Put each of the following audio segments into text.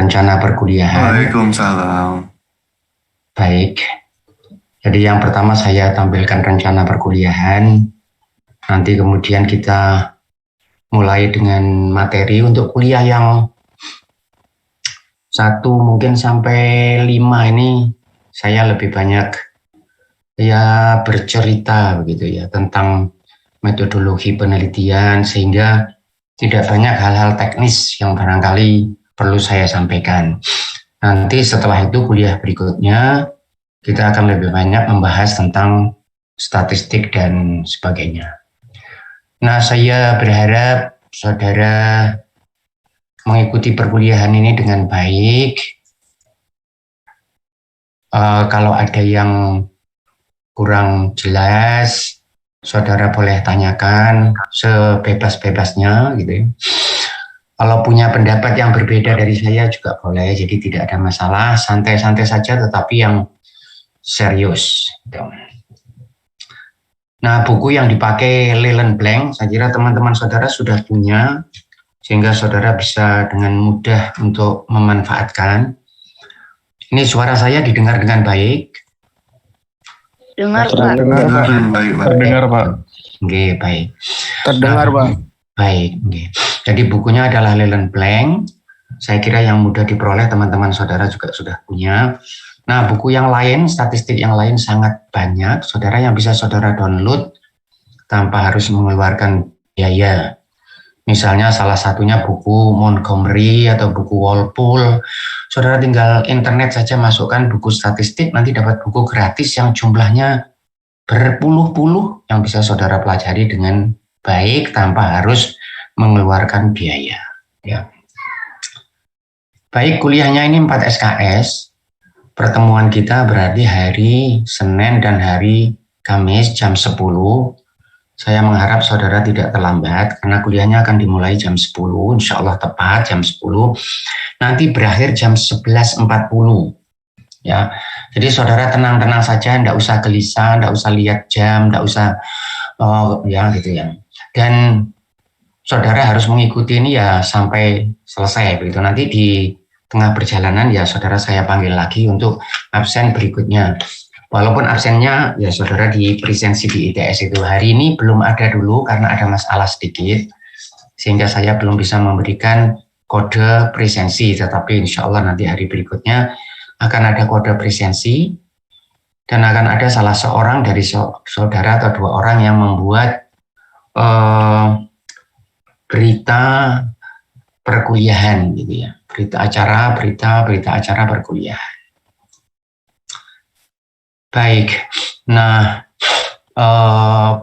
rencana perkuliahan. Waalaikumsalam. Baik, jadi yang pertama saya tampilkan rencana perkuliahan. Nanti kemudian kita mulai dengan materi untuk kuliah yang 1 mungkin sampai 5 ini saya lebih banyak ya bercerita begitu ya tentang metodologi penelitian, sehingga tidak banyak hal-hal teknis yang barangkali perlu saya sampaikan. Nanti setelah itu kuliah berikutnya kita akan lebih banyak membahas tentang statistik dan sebagainya. Nah, saya berharap saudara mengikuti perkuliahan ini dengan baik. Kalau ada yang kurang jelas, saudara boleh tanyakan sebebas-bebasnya gitu ya. Kalau punya pendapat yang berbeda dari saya juga boleh, jadi tidak ada masalah, santai-santai saja tetapi yang serius. Nah, buku yang dipakai Leland Blank, saya kira teman-teman saudara sudah punya, sehingga saudara bisa dengan mudah untuk memanfaatkan. Ini suara saya didengar dengan baik? Dengar, Pak. Terdengar, Pak. Terdengar, Pak. Oke, baik. Terdengar, Pak. Baik, oke. Jadi bukunya adalah Leland Blank. Saya kira yang mudah diperoleh teman-teman saudara juga sudah punya. Nah, buku yang lain, statistik yang lain sangat banyak. Saudara yang bisa saudara download tanpa harus mengeluarkan biaya. Misalnya salah satunya buku Montgomery atau buku Walpole. Saudara tinggal internet saja masukkan buku statistik, nanti dapat buku gratis yang jumlahnya berpuluh-puluh yang bisa saudara pelajari dengan baik tanpa harus mengeluarkan biaya. Ya. Baik, kuliahnya ini 4 SKS. Pertemuan kita berarti hari Senin dan hari Kamis jam 10. Saya mengharap saudara tidak terlambat karena kuliahnya akan dimulai jam 10, insya Allah tepat jam 10. Nanti berakhir jam 11.40. Ya, jadi saudara tenang-tenang saja, tidak usah gelisah, tidak usah lihat jam, tidak usah ya gitu ya. Dan saudara harus mengikuti ini ya sampai selesai begitu. Nanti di tengah perjalanan ya saudara saya panggil lagi untuk absen berikutnya. Walaupun absennya ya saudara di presensi di ITS itu hari ini belum ada dulu karena ada masalah sedikit, sehingga saya belum bisa memberikan kode presensi, tetapi insya Allah nanti hari berikutnya akan ada kode presensi dan akan ada salah seorang dari saudara atau 2 orang yang membuat berita perkuliahan gitu ya, berita acara perkuliahan. Baik, nah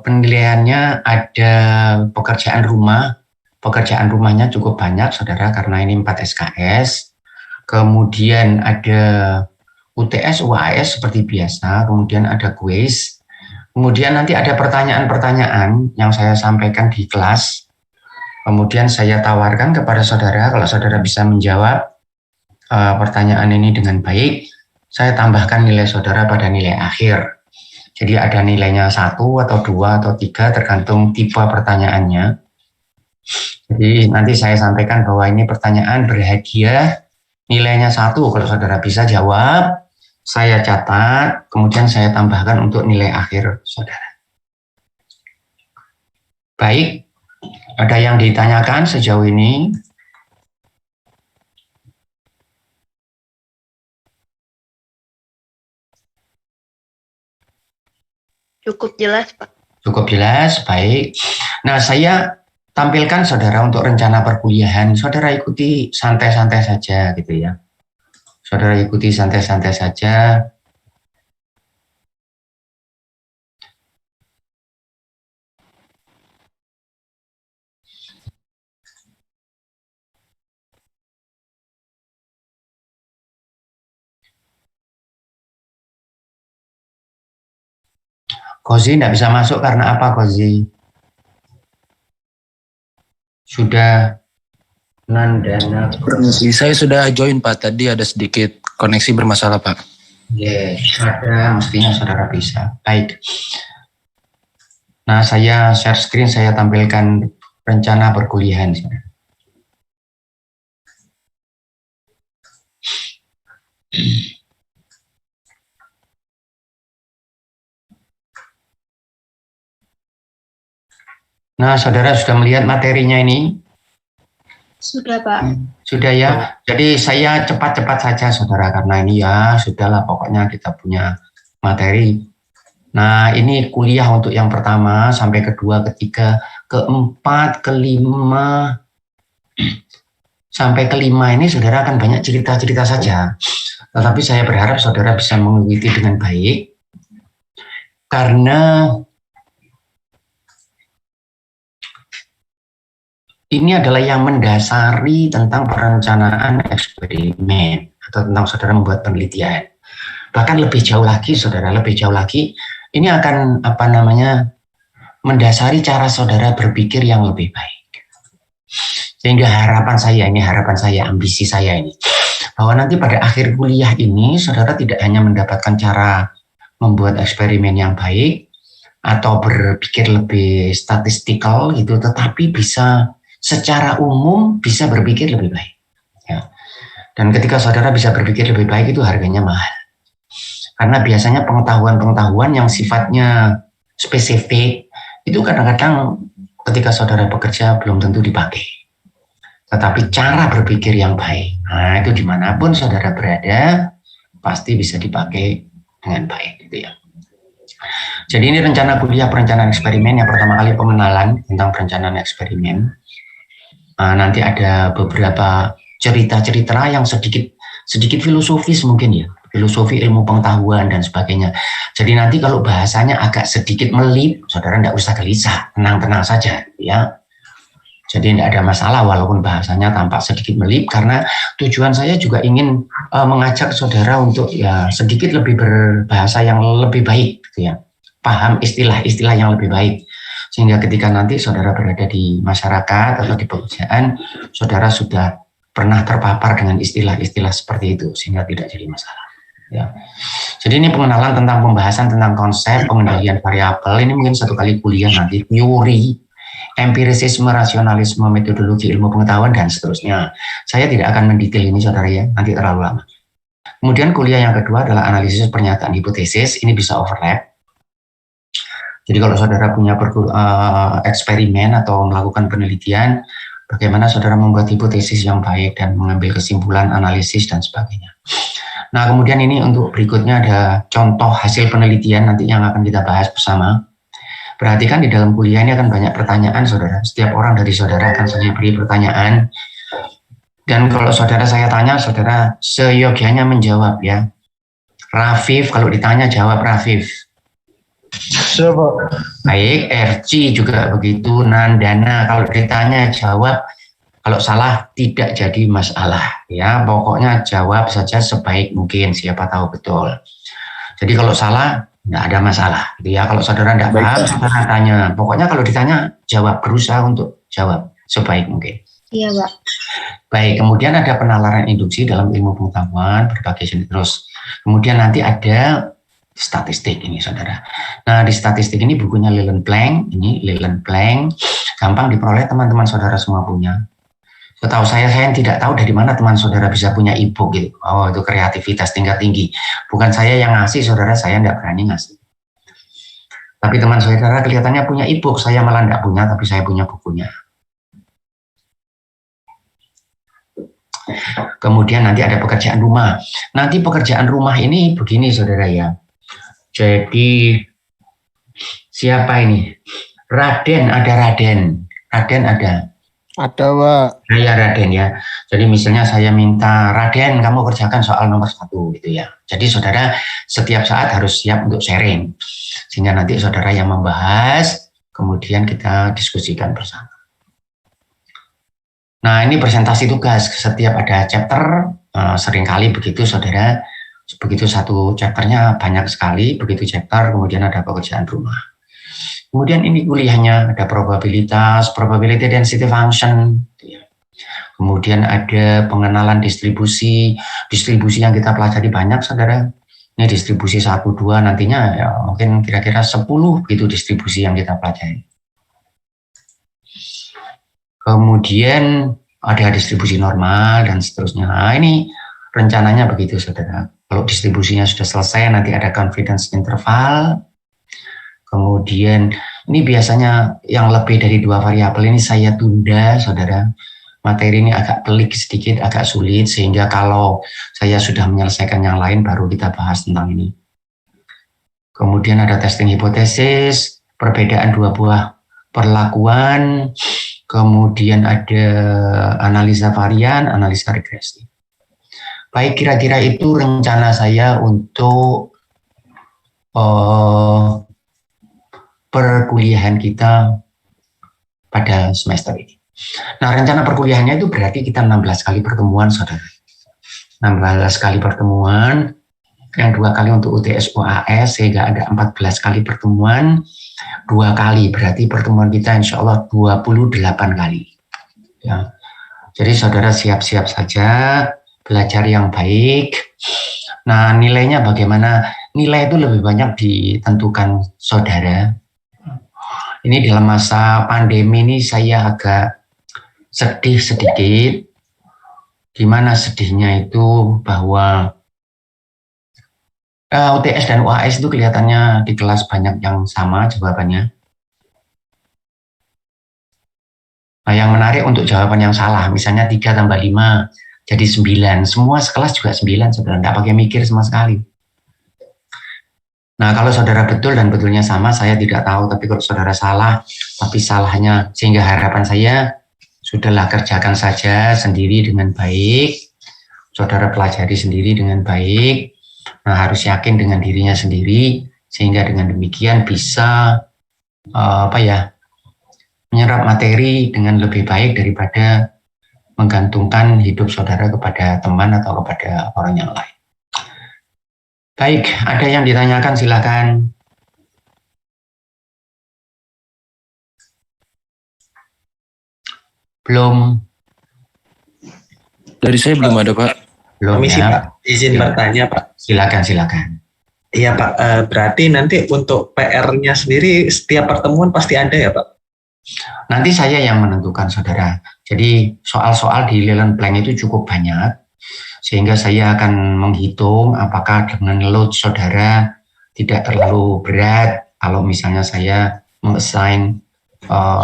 penilaiannya ada pekerjaan rumah. Pekerjaan rumahnya cukup banyak saudara karena ini 4 SKS. Kemudian ada UTS, UAS seperti biasa, kemudian ada kuis. Kemudian nanti ada pertanyaan-pertanyaan yang saya sampaikan di kelas. Kemudian saya tawarkan kepada saudara, kalau saudara bisa menjawab pertanyaan ini dengan baik, saya tambahkan nilai saudara pada nilai akhir. Jadi ada nilainya 1 atau 2 atau 3 tergantung tipe pertanyaannya. Jadi nanti saya sampaikan bahwa ini pertanyaan berhadiah, nilainya 1 kalau saudara bisa jawab, saya catat, kemudian saya tambahkan untuk nilai akhir saudara. Baik, ada yang ditanyakan sejauh ini? Cukup jelas, Pak. Cukup jelas, baik. Nah, saya tampilkan saudara untuk rencana perkuliahan. Saudara ikuti santai-santai saja gitu ya. Saudara ikuti santai-santai saja. Kozi tidak bisa masuk karena apa, Kozi? Sudah Nandana. Permisi, saya sudah join Pak. Tadi ada sedikit koneksi bermasalah Pak. Yes, ada, mestinya saudara bisa. Baik. Nah, saya share screen, saya tampilkan rencana perkuliahan. Nah, saudara sudah melihat materinya ini? Sudah, Pak. Sudah ya. Jadi saya cepat-cepat saja, saudara, karena ini ya sudahlah, pokoknya kita punya materi. Nah, ini kuliah untuk yang pertama sampai kedua, ketiga, keempat, kelima, sampai kelima ini saudara akan banyak cerita-cerita saja. Tetapi saya berharap saudara bisa mengikuti dengan baik, karena ini adalah yang mendasari tentang perencanaan eksperimen atau tentang saudara membuat penelitian. Bahkan lebih jauh lagi, saudara, lebih jauh lagi, ini akan mendasari cara saudara berpikir yang lebih baik. Sehingga harapan saya, ambisi saya ini, bahwa nanti pada akhir kuliah ini, saudara tidak hanya mendapatkan cara membuat eksperimen yang baik atau berpikir lebih statistikal gitu, tetapi bisa secara umum bisa berpikir lebih baik. Ya. Dan ketika saudara bisa berpikir lebih baik itu harganya mahal. Karena biasanya pengetahuan-pengetahuan yang sifatnya spesifik itu kadang-kadang ketika saudara bekerja belum tentu dipakai. Tetapi cara berpikir yang baik, nah itu dimanapun saudara berada pasti bisa dipakai dengan baik gitu ya. Jadi ini rencana kuliah perencanaan eksperimen yang pertama kali pengenalan tentang perencanaan eksperimen. Nanti ada beberapa cerita-cerita yang sedikit filosofis mungkin ya, filosofi ilmu pengetahuan dan sebagainya. Jadi nanti kalau bahasanya agak sedikit melip, saudara tidak usah gelisah, tenang-tenang saja ya. Jadi tidak ada masalah walaupun bahasanya tampak sedikit melip, karena tujuan saya juga ingin mengajak saudara untuk ya sedikit lebih berbahasa yang lebih baik gitu ya, paham istilah-istilah yang lebih baik. Sehingga ketika nanti saudara berada di masyarakat atau di pekerjaan, saudara sudah pernah terpapar dengan istilah-istilah seperti itu, sehingga tidak jadi masalah. Ya. Jadi ini pengenalan tentang pembahasan tentang konsep pengendalian variabel. Ini mungkin satu kali kuliah nanti, teori, empirisisme, rasionalisme, metodologi ilmu pengetahuan, dan seterusnya. Saya tidak akan mendetail ini, saudara ya, nanti terlalu lama. Kemudian kuliah yang kedua adalah analisis pernyataan hipotesis. Ini bisa overlap. Jadi kalau saudara punya eksperimen atau melakukan penelitian, bagaimana saudara membuat hipotesis yang baik dan mengambil kesimpulan, analisis, dan sebagainya. Nah, kemudian ini untuk berikutnya ada contoh hasil penelitian nanti yang akan kita bahas bersama. Perhatikan di dalam kuliah ini akan banyak pertanyaan, saudara. Setiap orang dari saudara akan saya beri pertanyaan. Dan kalau saudara saya tanya, saudara seyogianya menjawab ya. Rafif, kalau ditanya jawab Rafif. Siapa? Baik, RC juga begitu, Nandana kalau ditanya jawab, kalau salah tidak jadi masalah ya, pokoknya jawab saja sebaik mungkin, siapa tahu betul. Jadi kalau salah tidak ada masalah gitu ya. Kalau saudara tidak paham, saudara tanya, pokoknya kalau ditanya jawab, berusaha untuk jawab sebaik mungkin. Iya, Pak. Baik, kemudian ada penalaran induksi dalam ilmu pengetahuan berbagai jenis terus. Kemudian nanti ada statistik ini, saudara. Nah, di statistik ini bukunya Leland Plank, gampang diperoleh, teman-teman saudara semua punya. Setahu saya tidak tahu dari mana teman saudara bisa punya e-book gitu. Oh, itu kreativitas tingkat tinggi. Bukan saya yang ngasih, saudara, saya tidak berani ngasih. Tapi teman saudara kelihatannya punya e-book, saya malah tidak punya, tapi saya punya bukunya. Kemudian nanti ada pekerjaan rumah. Nanti pekerjaan rumah ini begini, saudara ya. Jadi siapa ini? Raden ada. Ada, Pak. Saya Raden ya. Jadi misalnya saya minta, Raden kamu kerjakan soal nomor 1 gitu ya. Jadi saudara setiap saat harus siap untuk sharing. Sehingga nanti saudara yang membahas, kemudian kita diskusikan bersama. Nah, ini presentasi tugas. Setiap ada chapter, seringkali begitu saudara. Begitu satu chapternya banyak sekali, begitu chapter kemudian ada pekerjaan rumah. Kemudian ini kuliahnya ada probability density function. Kemudian ada pengenalan distribusi yang kita pelajari banyak, saudara. Ini distribusi 1, 2, nantinya ya, mungkin kira-kira 10 gitu distribusi yang kita pelajari. Kemudian ada distribusi normal dan seterusnya. Nah, ini rencananya begitu, saudara. Kalau distribusinya sudah selesai, nanti ada confidence interval. Kemudian ini biasanya yang lebih dari 2 variabel ini saya tunda, saudara. Materi ini agak pelik sedikit, agak sulit, sehingga kalau saya sudah menyelesaikan yang lain, baru kita bahas tentang ini. Kemudian ada testing hipotesis, perbedaan 2 buah perlakuan, kemudian ada analisa varian, analisa regresi. Baik, kira-kira itu rencana saya untuk perkuliahan kita pada semester ini. Nah, rencana perkuliahannya itu berarti kita 16 kali pertemuan, saudara. 16 kali pertemuan, yang 2 kali untuk UTS UAS, sehingga ada 14 kali pertemuan, 2 kali, berarti pertemuan kita insya Allah 28 kali. Ya. Jadi saudara siap-siap saja, belajar yang baik. Nah, nilainya bagaimana? Nilai itu lebih banyak ditentukan saudara. Ini dalam masa pandemi ini saya agak sedih sedikit. Gimana sedihnya itu bahwa UTS dan UAS itu kelihatannya di kelas banyak yang sama jawabannya. Nah, yang menarik untuk jawaban yang salah, misalnya 3 tambah 5 jadi 9. Semua sekelas juga 9, saudara, nggak pakai mikir sama sekali. Nah, kalau saudara betul dan betulnya sama, saya tidak tahu. Tapi kalau saudara salah, tapi salahnya, sehingga harapan saya, sudahlah kerjakan saja sendiri dengan baik. Saudara pelajari sendiri dengan baik. Nah, harus yakin dengan dirinya sendiri, sehingga dengan demikian bisa menyerap materi dengan lebih baik daripada menggantungkan hidup saudara kepada teman atau kepada orang yang lain. Baik, ada yang ditanyakan, silakan. Belum? Dari saya belum ada, Pak. Belum Permisi ya? Pak, izin bertanya Pak. Silakan. Iya Pak, berarti nanti untuk PR-nya sendiri setiap pertemuan pasti ada ya Pak? Nanti saya yang menentukan, saudara. Jadi soal-soal di Learn Plank itu cukup banyak, sehingga saya akan menghitung apakah dengan load saudara tidak terlalu berat kalau misalnya saya mengassign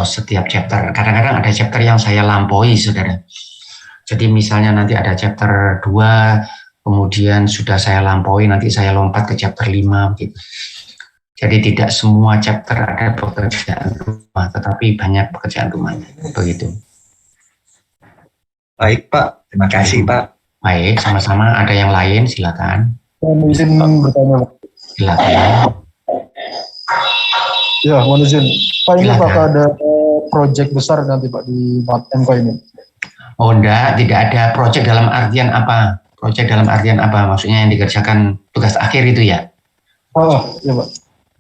setiap chapter. Kadang-kadang ada chapter yang saya lampaui, saudara. Jadi misalnya nanti ada chapter 2, kemudian sudah saya lampaui, nanti saya lompat ke chapter 5 gitu. Jadi tidak semua chapter ada pekerjaan rumah, tetapi banyak pekerjaan rumahnya. Begitu. Baik Pak, terima kasih Pak. Baik, sama-sama. Ada yang lain, silakan. Mohon izin bertanya, Pak. Silakan. Ya, mohon izin. Pak, ini Silakan. apakah ada proyek besar nanti Pak di MK ini? Oh, tidak ada proyek dalam artian apa? Proyek dalam artian apa? Maksudnya yang dikerjakan tugas akhir itu ya? Oh, ya Pak.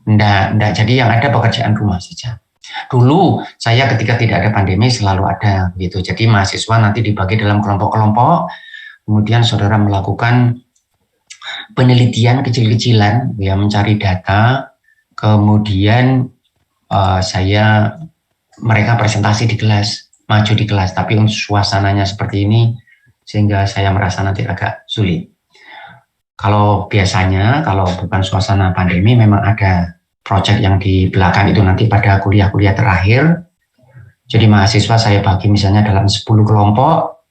Enggak. Jadi yang ada pekerjaan rumah saja. Dulu saya ketika tidak ada pandemi selalu ada gitu. Jadi mahasiswa nanti dibagi dalam kelompok-kelompok, kemudian saudara melakukan penelitian kecil-kecilan, ya, mencari data, kemudian mereka presentasi di kelas, maju di kelas. Tapi untuk suasananya seperti ini, sehingga saya merasa nanti agak sulit. Kalau biasanya, kalau bukan suasana pandemi, memang ada proyek yang di belakang itu nanti pada kuliah-kuliah terakhir. Jadi mahasiswa saya bagi misalnya dalam 10 kelompok,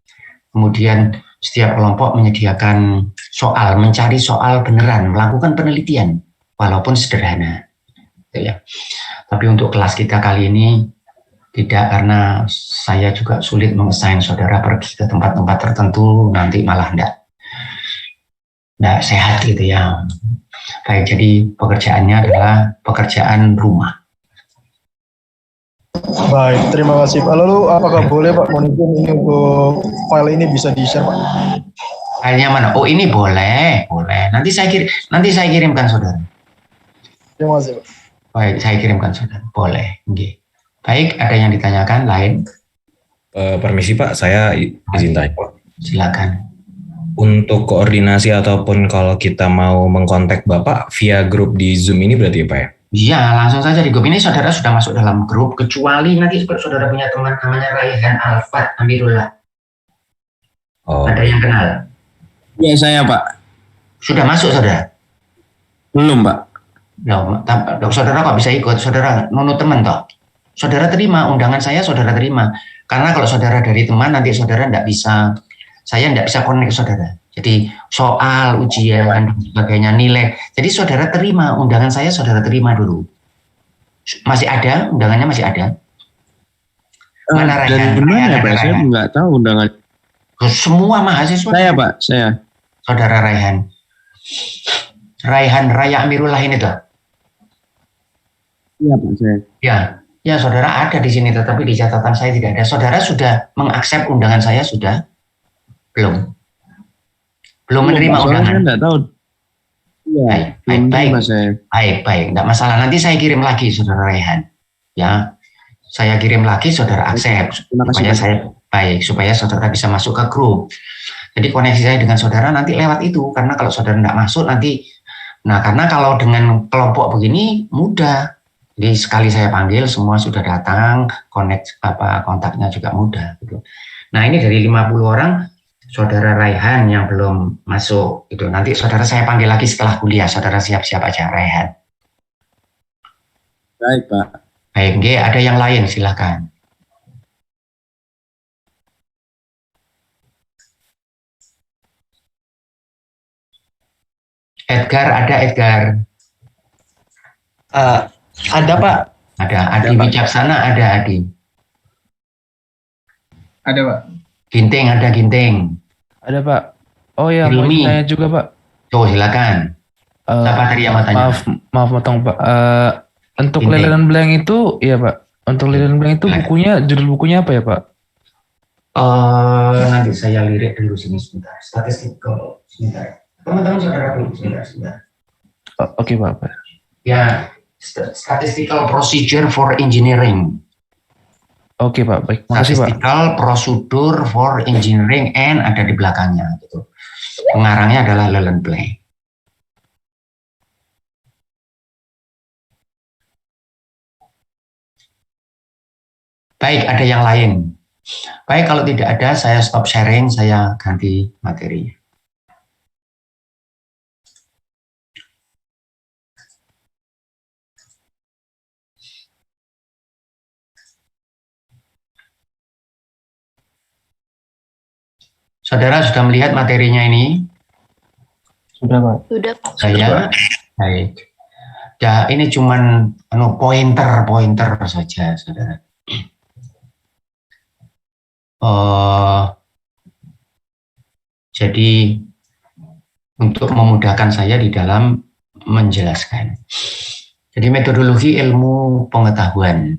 kemudian setiap kelompok menyediakan soal, mencari soal beneran, melakukan penelitian, walaupun sederhana. Ya. Tapi untuk kelas kita kali ini, tidak, karena saya juga sulit mengassign saudara pergi ke tempat-tempat tertentu, nanti malah enggak sehat gitu ya. Baik, jadi pekerjaannya adalah pekerjaan rumah. Baik, terima kasih Pak. Lalu apakah boleh Pak, mohon izin ini untuk file ini bisa di-share Pak? Filenya mana? Oh, ini boleh. Nanti saya kirimkan saudara. Terima kasih Pak. Baik, saya kirimkan saudara. Boleh. Okay. Baik, ada yang ditanyakan lain? Permisi Pak, saya izin tanya Pak. Silakan. Untuk koordinasi ataupun kalau kita mau mengkontak Bapak via grup di Zoom ini berarti ya Pak ya? Iya, langsung saja di grup ini saudara sudah masuk dalam grup, kecuali nanti saudara punya teman namanya Raihan Alfat Amirullah. Oh. Ada yang kenal? Iya saya Pak. Sudah masuk saudara? Belum Pak. Loh, saudara kok bisa ikut? Saudara nunut teman toh? Saudara terima undangan saya, saudara terima. Karena kalau saudara dari teman nanti saudara tidak bisa, saya tidak bisa connect saudara. Jadi soal ujian dan sebagainya nilai. Jadi saudara terima undangan saya, saudara terima dulu. Masih ada undangannya, masih ada. Mana Dari Raihan? mana ya Raihan, Pak? Saya Raihan. nggak tahu undangan. Semua mahasiswa. Saya Pak, saya. Saudara Raihan. Raihan Raya Amirullah ini tuh. Iya Pak, saya. Ya saudara ada di sini, tetapi di catatan saya tidak ada. Saudara sudah mengaksep undangan saya sudah? Belum. Belum menerima Soalnya undangan. saya nggak tahu. Iya. Baik, belum baik. terima saya. Baik, enggak masalah. Nanti saya kirim lagi, saudara Raihan. Ya, saya kirim lagi, saudara aksep. Terima kasih, Supaya Pak. saya supaya saudara bisa masuk ke grup. Jadi koneksi saya dengan saudara nanti lewat itu, karena kalau saudara enggak masuk nanti. Nah, karena kalau dengan kelompok begini mudah. Jadi sekali saya panggil semua sudah datang, kontaknya juga mudah. Gitu. Nah ini dari 50 orang, saudara Raihan yang belum masuk. Gitu. Nanti saudara saya panggil lagi setelah kuliah, saudara siap-siap aja Raihan. Baik Pak. Baik, Nge, ada yang lain silakan. Edgar, ada Edgar. Ada Pak. Ada Adi Ada, Pak. Wijaksana, ada Adi. Ada Pak. Ginting, ada Ginting. Ada Pak. Oh ya, mau Hilmi. tanya juga Pak. Tuh silakan. Eh, Siapa tadi yang mau tanya? maaf potong Pak. Untuk Ini. Lilian Blank itu, iya Pak. Untuk Lilian Blank itu bukunya, judul bukunya apa ya Pak? Nanti saya lirik dulu sini sebentar. Statistical sebentar. Teman-teman saudara dulu sebentar. Oke Pak. Ya, statistical procedure for engineering. Oke Pak, baik. Makasih Pak. Statistical procedure for engineering and ada di belakangnya gitu. Pengarangnya adalah Leland Blank. Baik, ada yang lain. Baik, kalau tidak ada, saya stop sharing, saya ganti materinya. Saudara sudah melihat materinya ini? Sudah Pak. Sudah Pak. Saya, baik. Ya, ini cuman pointer saja, saudara. Jadi untuk memudahkan saya di dalam menjelaskan. Jadi metodologi ilmu pengetahuan.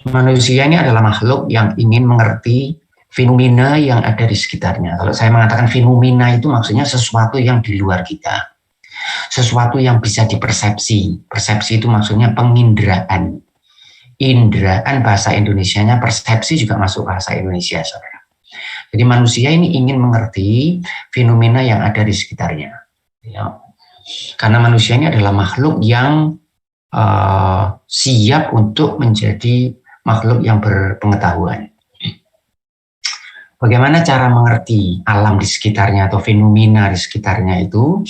Manusia ini adalah makhluk yang ingin mengerti fenomena yang ada di sekitarnya. Kalau saya mengatakan fenomena itu maksudnya sesuatu yang di luar kita. Sesuatu yang bisa dipersepsi. Persepsi itu maksudnya penginderaan. Inderaan bahasa Indonesianya, persepsi juga masuk bahasa Indonesia, saudara. Jadi manusia ini ingin mengerti fenomena yang ada di sekitarnya. Ya. Karena manusia ini adalah makhluk yang siap untuk menjadi makhluk yang berpengetahuan. Bagaimana cara mengerti alam di sekitarnya atau fenomena di sekitarnya itu?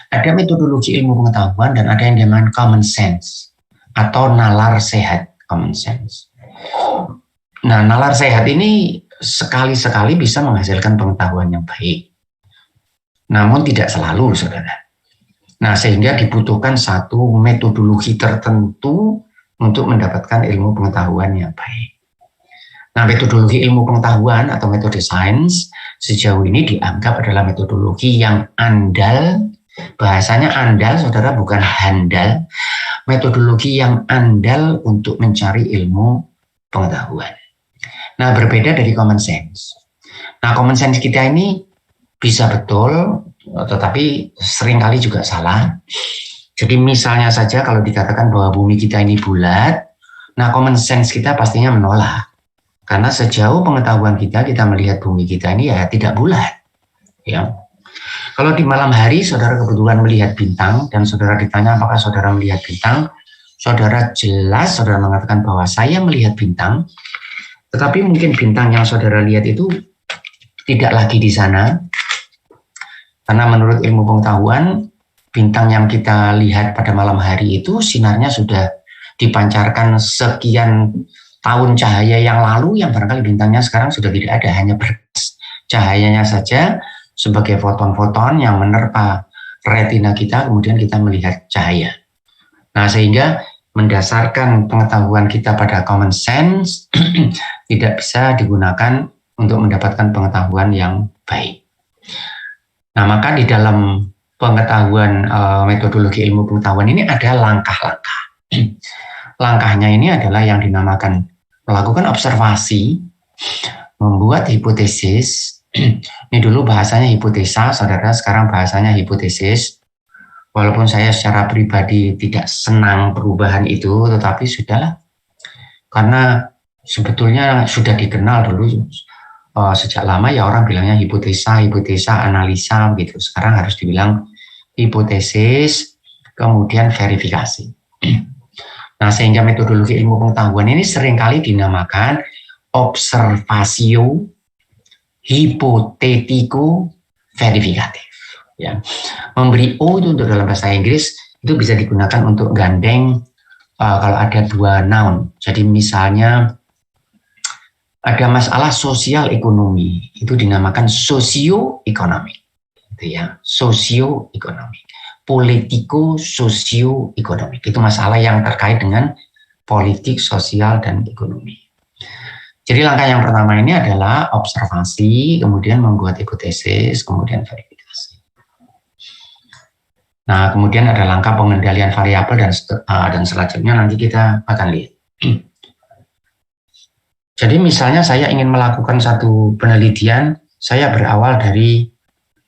Ada metodologi ilmu pengetahuan dan ada yang dinamakan common sense atau nalar sehat, common sense. Nah, nalar sehat ini sekali-sekali bisa menghasilkan pengetahuan yang baik. Namun tidak selalu, saudara. Nah, sehingga dibutuhkan satu metodologi tertentu untuk mendapatkan ilmu pengetahuan yang baik. Nah, metodologi ilmu pengetahuan atau metode sains sejauh ini dianggap adalah metodologi yang andal. Bahasanya andal, saudara, bukan handal. Metodologi yang andal untuk mencari ilmu pengetahuan. Nah, berbeda dari common sense. Nah, common sense kita ini bisa betul, tetapi seringkali juga salah. Jadi misalnya saja kalau dikatakan bahwa bumi kita ini bulat, nah common sense kita pastinya menolak. Karena sejauh pengetahuan kita melihat bumi kita ini ya tidak bulat. Ya. Kalau di malam hari saudara kebetulan melihat bintang dan saudara ditanya apakah saudara melihat bintang, saudara jelas saudara mengatakan bahwa saya melihat bintang, tetapi mungkin bintang yang saudara lihat itu tidak lagi di sana. Karena menurut ilmu pengetahuan, bintang yang kita lihat pada malam hari itu sinarnya sudah dipancarkan sekian tahun cahaya yang lalu, yang barangkali bintangnya sekarang sudah tidak ada, hanya berkas cahayanya saja sebagai foton-foton yang menerpa retina kita, kemudian kita melihat cahaya. Nah, sehingga mendasarkan pengetahuan kita pada common sense tidak bisa digunakan untuk mendapatkan pengetahuan yang baik. Nah, maka di dalam pengetahuan metodologi ilmu pengetahuan ini ada langkah-langkah. Langkahnya ini adalah yang dinamakan melakukan observasi, membuat hipotesis. Ini dulu bahasanya hipotesa, saudara, sekarang bahasanya hipotesis. Walaupun saya secara pribadi tidak senang perubahan itu, tetapi sudahlah. Karena sebetulnya sudah dikenal dulu sejak lama ya, orang bilangnya hipotesa, analisa begitu. Sekarang harus dibilang hipotesis, kemudian verifikasi. Nah, sehingga metodologi ilmu pengetahuan ini seringkali dinamakan observatio hipotetiko verifikatif. Ya. Memberi O itu untuk dalam bahasa Inggris itu bisa digunakan untuk gandeng kalau ada dua noun. Jadi misalnya ada masalah sosial ekonomi, itu dinamakan sosioekonomi. Gitu ya, sosioekonomi. Politiko sosioekonomi. Itu masalah yang terkait dengan politik, sosial, dan ekonomi. Jadi langkah yang pertama ini adalah observasi, kemudian membuat hipotesis, kemudian verifikasi. Nah, kemudian ada langkah pengendalian variabel dan selanjutnya nanti kita akan lihat. Jadi misalnya saya ingin melakukan satu penelitian, saya berawal dari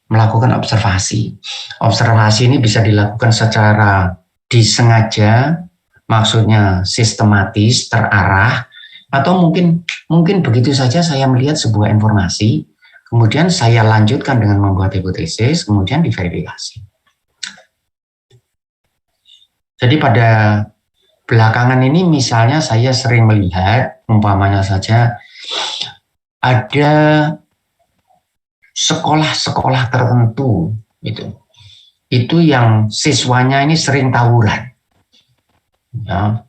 melakukan observasi. Observasi ini bisa dilakukan secara disengaja, maksudnya sistematis, terarah, atau mungkin begitu saja saya melihat sebuah informasi, kemudian saya lanjutkan dengan membuat hipotesis, kemudian diverifikasi. Jadi pada belakangan ini misalnya saya sering melihat, umpamanya saja, ada sekolah-sekolah tertentu itu yang siswanya ini sering tawuran. Ya.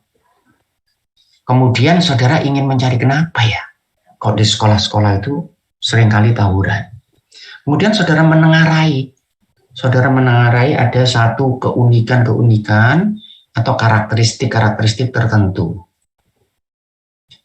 Kemudian saudara ingin mencari kenapa ya kok di sekolah-sekolah itu seringkali tawuran. Kemudian saudara menengarai ada satu keunikan atau karakteristik tertentu.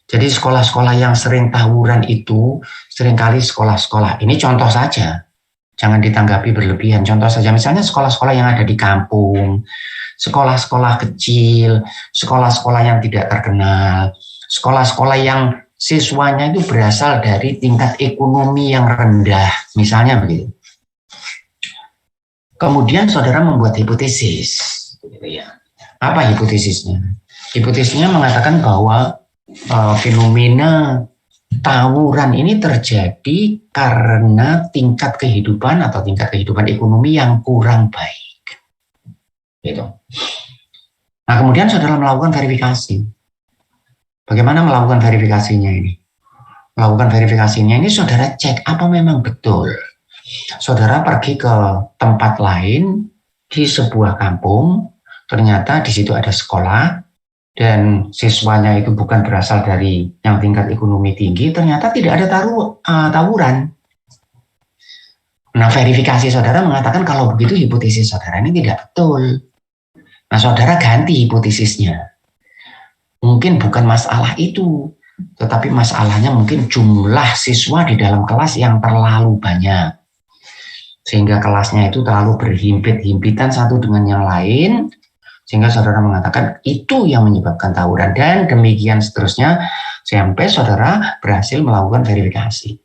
Jadi sekolah-sekolah yang sering tawuran itu seringkali sekolah-sekolah. Ini contoh saja, jangan ditanggapi berlebihan. Contoh saja, misalnya sekolah-sekolah yang ada di kampung, sekolah-sekolah kecil, sekolah-sekolah yang tidak terkenal, sekolah-sekolah yang siswanya itu berasal dari tingkat ekonomi yang rendah, misalnya begitu. Kemudian saudara membuat hipotesis. Apa hipotesisnya? Hipotesisnya mengatakan bahwa fenomena tawuran ini terjadi karena tingkat kehidupan ekonomi yang kurang baik. Gitu. Nah, kemudian saudara melakukan verifikasi. Bagaimana melakukan verifikasinya ini? Melakukan verifikasinya ini saudara cek apa memang betul. Saudara pergi ke tempat lain di sebuah kampung, ternyata di situ ada sekolah, dan siswanya itu bukan berasal dari yang tingkat ekonomi tinggi, ternyata tidak ada tawuran. Nah, verifikasi saudara mengatakan kalau begitu hipotesis saudara ini tidak betul. Nah, saudara ganti hipotesisnya. Mungkin bukan masalah itu, tetapi masalahnya mungkin jumlah siswa di dalam kelas yang terlalu banyak. Sehingga kelasnya itu terlalu berhimpit-himpitan satu dengan yang lain, sehingga saudara mengatakan itu yang menyebabkan tawuran, dan demikian seterusnya sampai saudara berhasil melakukan verifikasi.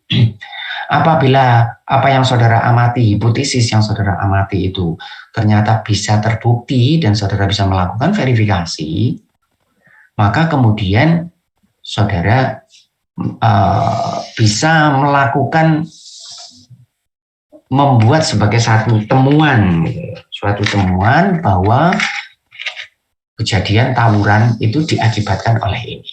Apabila apa yang saudara amati, hipotesis yang saudara amati itu ternyata bisa terbukti dan saudara bisa melakukan verifikasi, maka kemudian saudara bisa melakukan membuat sebagai suatu temuan bahwa kejadian tawuran itu diakibatkan oleh ini.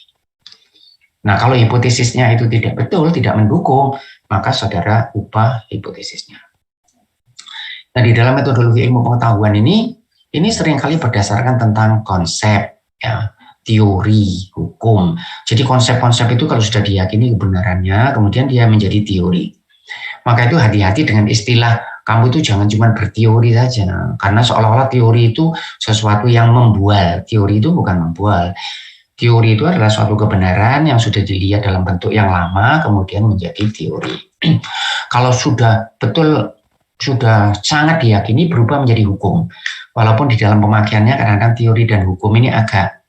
Nah, kalau hipotesisnya itu tidak betul, tidak mendukung, maka saudara ubah hipotesisnya. Nah, di dalam metodologi ilmu pengetahuan ini seringkali berdasarkan tentang konsep, ya, teori, hukum. Jadi konsep-konsep itu kalau sudah diyakini kebenarannya, kemudian dia menjadi teori. Maka itu hati-hati dengan istilah kamu itu jangan cuma berteori saja, karena seolah-olah teori itu sesuatu yang membual. Teori itu bukan membual. Teori itu adalah suatu kebenaran yang sudah dilihat dalam bentuk yang lama, kemudian menjadi teori. Kalau sudah betul, sudah sangat diyakini, berubah menjadi hukum. Walaupun di dalam pemakaiannya kadang-kadang teori dan hukum ini agak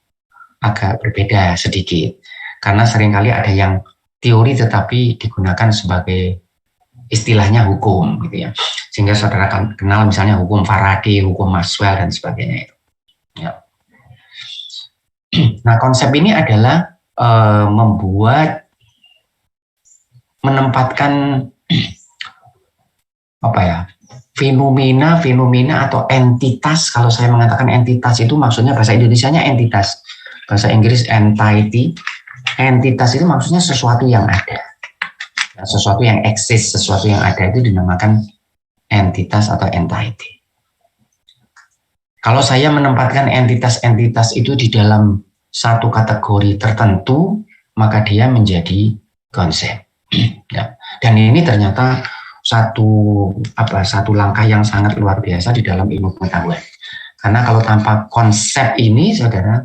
berbeda sedikit. Karena seringkali ada yang teori tetapi digunakan sebagai istilahnya hukum, gitu ya. Sehingga saudara kenal misalnya hukum Faraday, hukum Maxwell, dan sebagainya itu. Ya. Nah, konsep ini adalah menempatkan fenomena atau entitas. Kalau saya mengatakan entitas itu maksudnya bahasa Indonesianya entitas, bahasa Inggris entity. Entitas itu maksudnya sesuatu yang ada, sesuatu yang eksis, sesuatu yang ada itu dinamakan entitas atau entity. Kalau saya menempatkan entitas-entitas itu di dalam satu kategori tertentu, maka dia menjadi konsep. Ya. Dan ini ternyata satu langkah yang sangat luar biasa di dalam ilmu pengetahuan. Karena kalau tanpa konsep ini, saudara,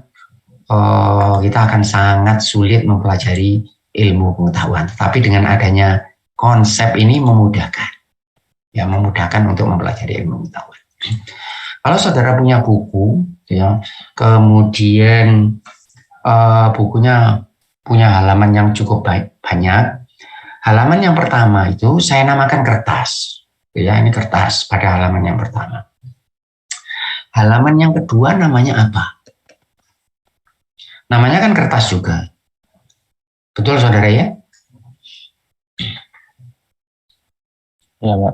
kita akan sangat sulit mempelajari ilmu pengetahuan. Tapi dengan adanya konsep ini memudahkan untuk mempelajari ilmu pengetahuan. Kalau saudara punya buku, ya, kemudian bukunya punya halaman yang cukup banyak. Halaman yang pertama itu saya namakan kertas, ya, ini kertas pada halaman yang pertama. Halaman yang kedua namanya apa? Namanya kan kertas juga. Betul saudara ya? Ya, Pak.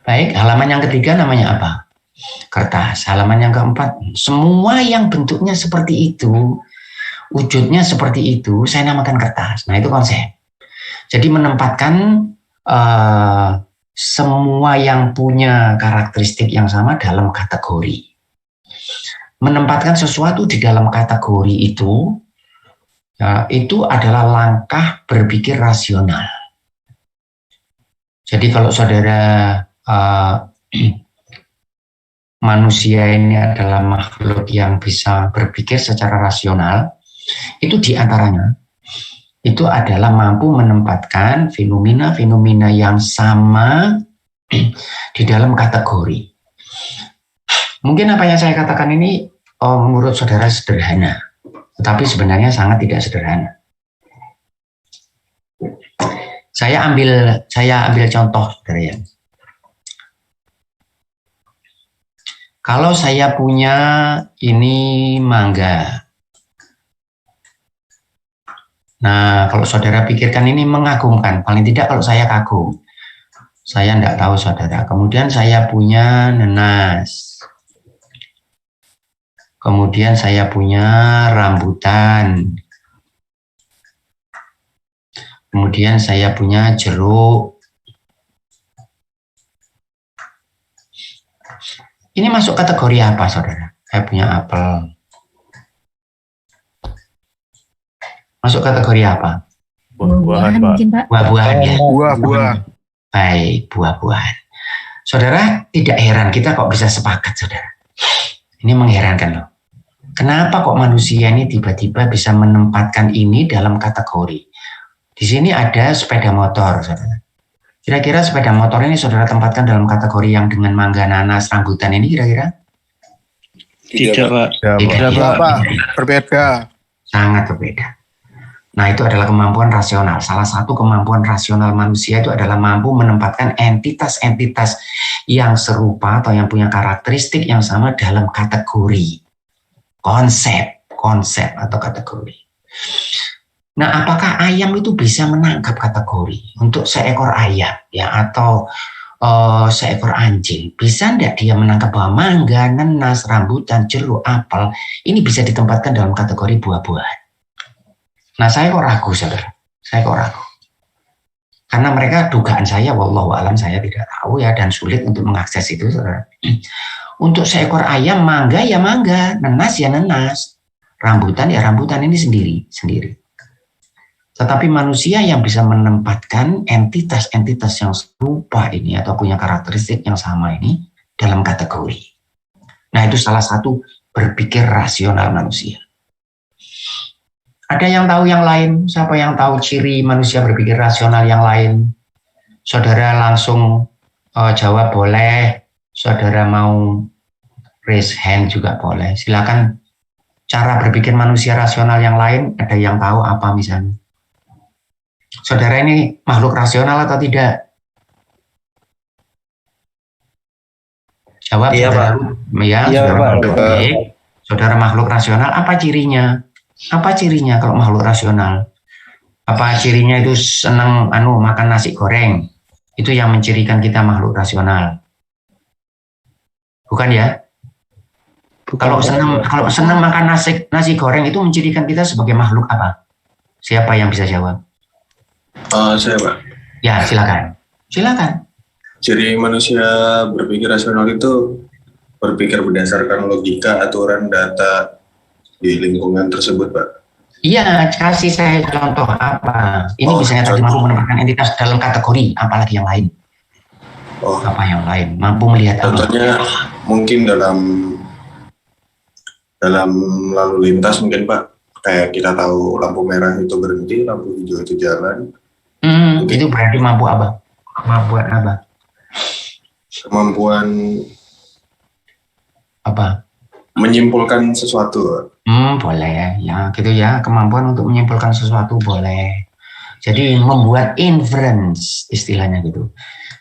Baik, halaman yang ketiga namanya apa? Kertas. Halaman yang keempat, semua yang bentuknya seperti itu, wujudnya seperti itu, saya namakan kertas. Nah, itu konsep. Jadi menempatkan semua yang punya karakteristik yang sama dalam kategori. Menempatkan sesuatu di dalam kategori itu, ya, itu adalah langkah berpikir rasional. Jadi kalau saudara manusia ini adalah makhluk yang bisa berpikir secara rasional, itu diantaranya itu adalah mampu menempatkan fenomena-fenomena yang sama di dalam kategori. Mungkin apa yang saya katakan ini menurut saudara sederhana, tetapi sebenarnya sangat tidak sederhana. Saya ambil contoh, saudara ya. Kalau saya punya ini mangga. Nah, kalau saudara pikirkan ini mengagumkan, paling tidak kalau saya kagum. Saya tidak tahu saudara. Kemudian saya punya nanas. Kemudian saya punya rambutan. Kemudian saya punya jeruk. Ini masuk kategori apa saudara? Saya punya apel. Masuk kategori apa? Buah-buahan, Pak. mungkin, Pak. Buah-buahan ya? Buah. Baik, buah-buahan. Saudara, tidak heran kita kok bisa sepakat, saudara. Ini mengherankan loh. Kenapa kok manusia ini tiba-tiba bisa menempatkan ini dalam kategori? Di sini ada sepeda motor, saudara. Kira-kira sepeda motor ini saudara tempatkan dalam kategori yang dengan mangga, nanas, rambutan ini kira-kira? Tidak, Pak. Tidak, Pak. Berbeda. Sangat berbeda. Nah, itu adalah kemampuan rasional. Salah satu kemampuan rasional manusia itu adalah mampu menempatkan entitas-entitas yang serupa atau yang punya karakteristik yang sama dalam kategori. Konsep atau kategori. Nah, apakah ayam itu bisa menangkap kategori? Untuk seekor ayam ya atau seekor anjing, bisa enggak dia menangkap bahwa mangga, nanas, rambutan, jeruk, apel ini bisa ditempatkan dalam kategori buah-buahan? Nah, saya kok ragu, saudara. Saya kok ragu. Karena mereka dugaan saya, wallahu alam saya tidak tahu ya, dan sulit untuk mengakses itu, saudara. Untuk seekor ayam mangga ya mangga, nenas ya nenas, rambutan ya rambutan, ini sendiri. Tetapi manusia yang bisa menempatkan entitas-entitas yang serupa ini atau punya karakteristik yang sama ini dalam kategori. Nah, itu salah satu berpikir rasional manusia. Ada yang tahu yang lain? Siapa yang tahu ciri manusia berpikir rasional yang lain? Saudara langsung jawab boleh. Saudara mau raise hand juga boleh. Silakan. Cara berpikir manusia rasional yang lain, ada yang tahu apa misalnya? Saudara ini makhluk rasional atau tidak? Jawab, Iya, saudara. Iya, saudara Pak. makhluk baik. Saudara makhluk rasional, apa cirinya? Apa cirinya kalau makhluk rasional? Apa cirinya itu senang makan nasi goreng? Itu yang mencirikan kita makhluk rasional. Bukan ya? Kalau senang makan nasi goreng itu mencirikan kita sebagai makhluk apa? Siapa yang bisa jawab? Saya Pak. Ya, silakan. Ciri manusia berpikir rasional itu berpikir berdasarkan logika, aturan, data di lingkungan tersebut, Pak. Iya, kasih saya contoh apa? Ini misalnya tadi mampu menempatkan entitas dalam kategori, apalagi yang lain. Apa yang lain? Mampu melihat Contohnya mungkin dalam lalu lintas mungkin Pak, kayak kita tahu lampu merah itu berhenti, lampu hijau itu jalan. Itu berarti mampu apa? Kemampuan apa? Kemampuan Apa? menyimpulkan sesuatu. Boleh ya, gitu ya. Kemampuan untuk menyimpulkan sesuatu boleh. Jadi membuat inference istilahnya gitu.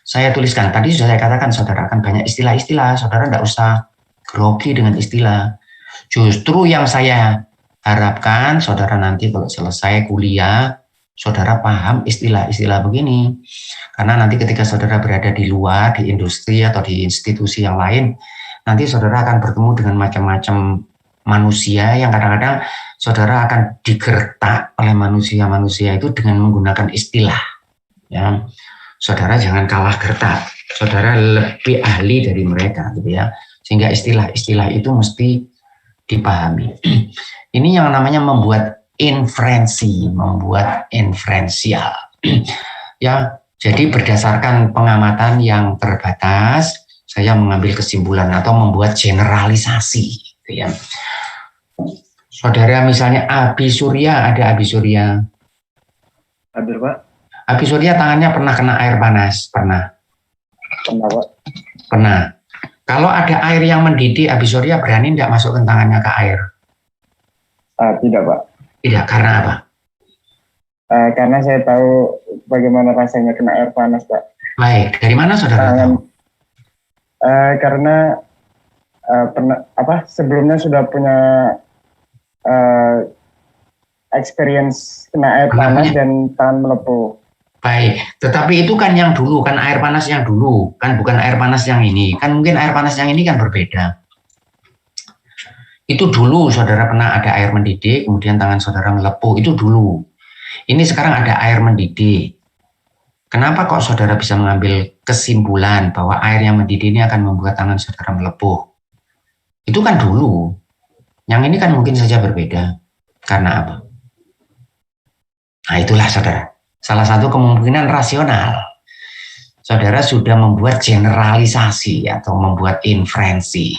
Saya tuliskan, tadi sudah saya katakan saudara akan banyak istilah-istilah, saudara tidak usah grogi dengan istilah. Justru yang saya harapkan saudara nanti kalau selesai kuliah, saudara paham istilah-istilah begini. Karena nanti ketika saudara berada di luar, di industri atau di institusi yang lain, nanti saudara akan bertemu dengan macam-macam manusia yang kadang-kadang saudara akan digertak oleh manusia-manusia itu dengan menggunakan istilah. Ya, saudara jangan kalah gertak. Saudara lebih ahli dari mereka, gitu ya. Sehingga istilah-istilah itu mesti dipahami. Ini yang namanya membuat inferensial. Ya, jadi berdasarkan pengamatan yang terbatas, saya mengambil kesimpulan atau membuat generalisasi, gitu ya. Saudara misalnya Abi Surya, ada Abi Surya. Hadir, Pak. Abi Surya tangannya pernah kena air panas, pernah. Pak. Pernah. Kalau ada air yang mendidih, Abi Surya berani tidak masukkan tangannya ke air? Tidak, Pak. Tidak, karena apa? Karena saya tahu bagaimana rasanya kena air panas, Pak. Baik, dari mana saudara tahu? Karena sebelumnya sudah punya experience kena air panas dan tangan melepuh. Baik, tetapi itu kan yang dulu, kan air panas yang dulu, kan bukan air panas yang ini. Kan mungkin air panas yang ini kan berbeda. Itu dulu saudara pernah ada air mendidih, kemudian tangan saudara melepuh, itu dulu. Ini sekarang ada air mendidih. Kenapa kok saudara bisa mengambil kesimpulan bahwa air yang mendidih ini akan membuat tangan saudara melepuh? Itu kan dulu. Yang ini kan mungkin saja berbeda. Karena apa? Nah, itulah saudara. Salah satu kemungkinan rasional. Saudara sudah membuat generalisasi atau membuat inferensi.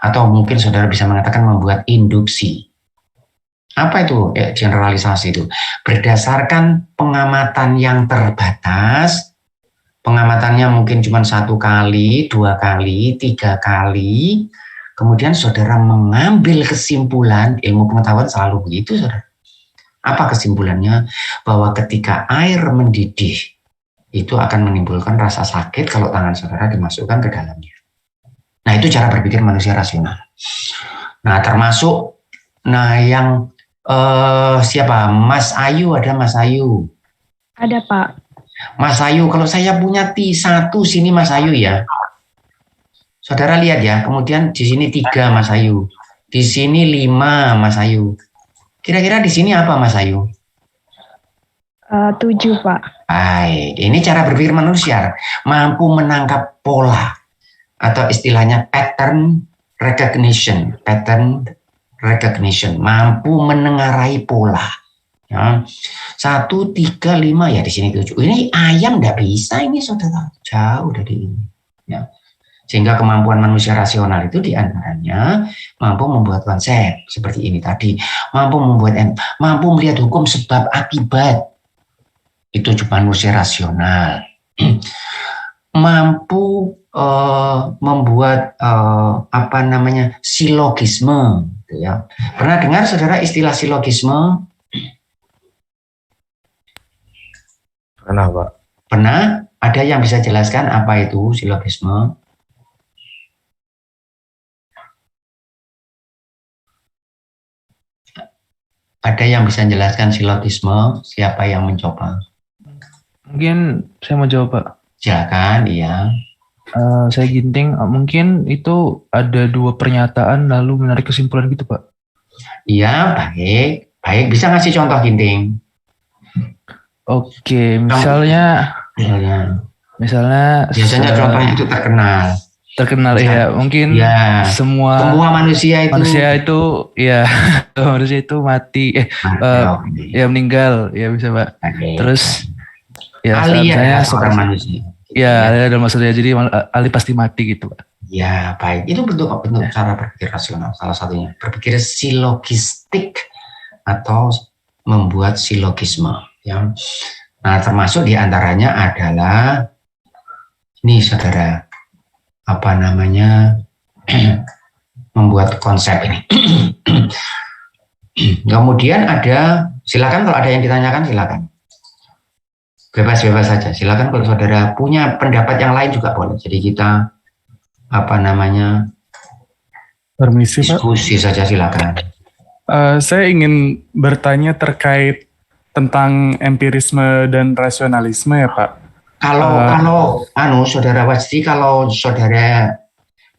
Atau mungkin saudara bisa mengatakan membuat induksi. Apa itu generalisasi itu? Berdasarkan pengamatan yang terbatas, pengamatannya mungkin cuma 1 kali, 2 kali, 3 kali, kemudian saudara mengambil kesimpulan, ilmu pengetahuan selalu begitu, saudara. Apa kesimpulannya? Bahwa ketika air mendidih, itu akan menimbulkan rasa sakit kalau tangan saudara dimasukkan ke dalamnya. Nah, itu cara berpikir manusia rasional. Nah, termasuk, yang siapa? Mas Ayu, ada Mas Ayu? Ada, Pak. Mas Ayu, kalau saya punya T1 sini Mas Ayu ya. Saudara lihat ya, kemudian di sini 3 Mas Ayu. Di sini 5 Mas Ayu. Kira-kira di sini apa Mas Ayu? 7, Pak. Baik, ini cara berpikir manusia. Mampu menangkap pola atau istilahnya pattern recognition. Pattern recognition. Mampu menengarai pola. Ya. 1, 3, 5, ya di sini 7. Ini ayam nggak bisa, ini saudara. Jauh dari ini. Ya. Sehingga kemampuan manusia rasional itu diantaranya mampu membuat konsep seperti ini tadi, mampu melihat hukum sebab akibat, itu cuma manusia rasional. Mampu membuat silogisme, gitu ya. Pernah dengar saudara istilah silogisme? Pernah, Pak. Pernah? Ada yang bisa jelaskan apa itu silogisme? Ada yang bisa menjelaskan silogisme? Siapa yang mencoba? Mungkin saya mau jawab, Pak. Silakan, iya. Saya ginting, mungkin itu ada 2 pernyataan lalu menarik kesimpulan gitu, Pak. Iya, baik. Baik, bisa ngasih contoh ginting? Oke, misalnya Biasanya contohnya itu terkenal. ya, mungkin Ya, semua manusia itu ya manusia itu mati ya meninggal ya bisa, Pak. Oke. Terus ya Ali misalnya adalah seorang manusia. ya ada maksudnya, jadi Ali pasti mati gitu, Pak. Ya, baik. Itu bentuk cara berpikir rasional. Salah satunya berpikir silogistik atau membuat silogisme. Ya. Nah, termasuk diantaranya adalah ini, saudara, membuat konsep ini. Kemudian ada, silakan kalau ada yang ditanyakan silakan. Bebas-bebas saja. Silakan kalau saudara punya pendapat yang lain juga boleh. Jadi kita Permisi, Pak. diskusi saja, silakan. Saya ingin bertanya terkait tentang empirisme dan rasionalisme ya, Pak. Kalau saudara Wajdi, kalau saudara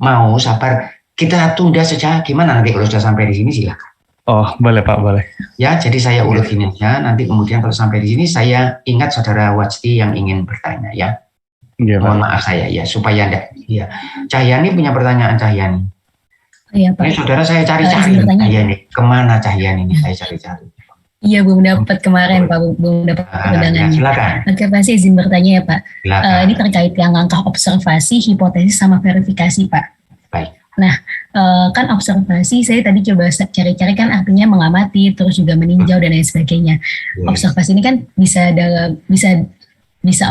mau sabar, kita tunda saja. Gimana nanti kalau sudah sampai di sini silakan. Oh, boleh Pak, boleh. Ya, jadi saya urut ini ya. Nanti kemudian kalau sampai di sini saya ingat saudara Wajdi yang ingin bertanya ya. Iya, Pak. Mohon maaf saya ya, supaya enggak. Ya. Cahyani punya pertanyaan, Cahyani. Iya, Pak. Ini saudara saya cari-cari. Cahyani, kemana Cahyani ini saya cari-cari. Iya, belum dapat kemarin, Pak. Belum dapat undangannya. Silakan. Oke, Pak, saya izin bertanya ya, Pak. Silakan. Ini terkait yang langkah observasi, hipotesis, sama verifikasi, Pak. Baik. Nah, kan observasi saya tadi coba cari-cari kan artinya mengamati, terus juga meninjau dan lain sebagainya. Observasi ini kan bisa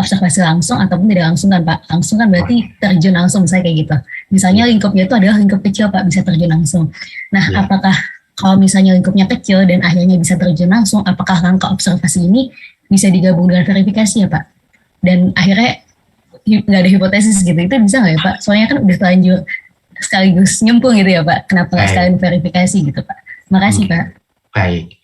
observasi langsung ataupun tidak langsung kan, Pak. Langsung kan berarti terjun langsung, misalnya kayak gitu. Misalnya lingkupnya itu adalah lingkup kecil, Pak, bisa terjun langsung. Nah, apakah kalau misalnya lingkupnya kecil dan akhirnya bisa terjun langsung, apakah langkah observasi ini bisa digabung dengan verifikasi ya, Pak? Dan akhirnya nggak ada hipotesis gitu, itu bisa nggak ya, Pak? Soalnya kan udah terlanjur sekaligus nyempung gitu ya, Pak. Kenapa nggak sekalian verifikasi gitu, Pak? Makasih, Pak. Baik.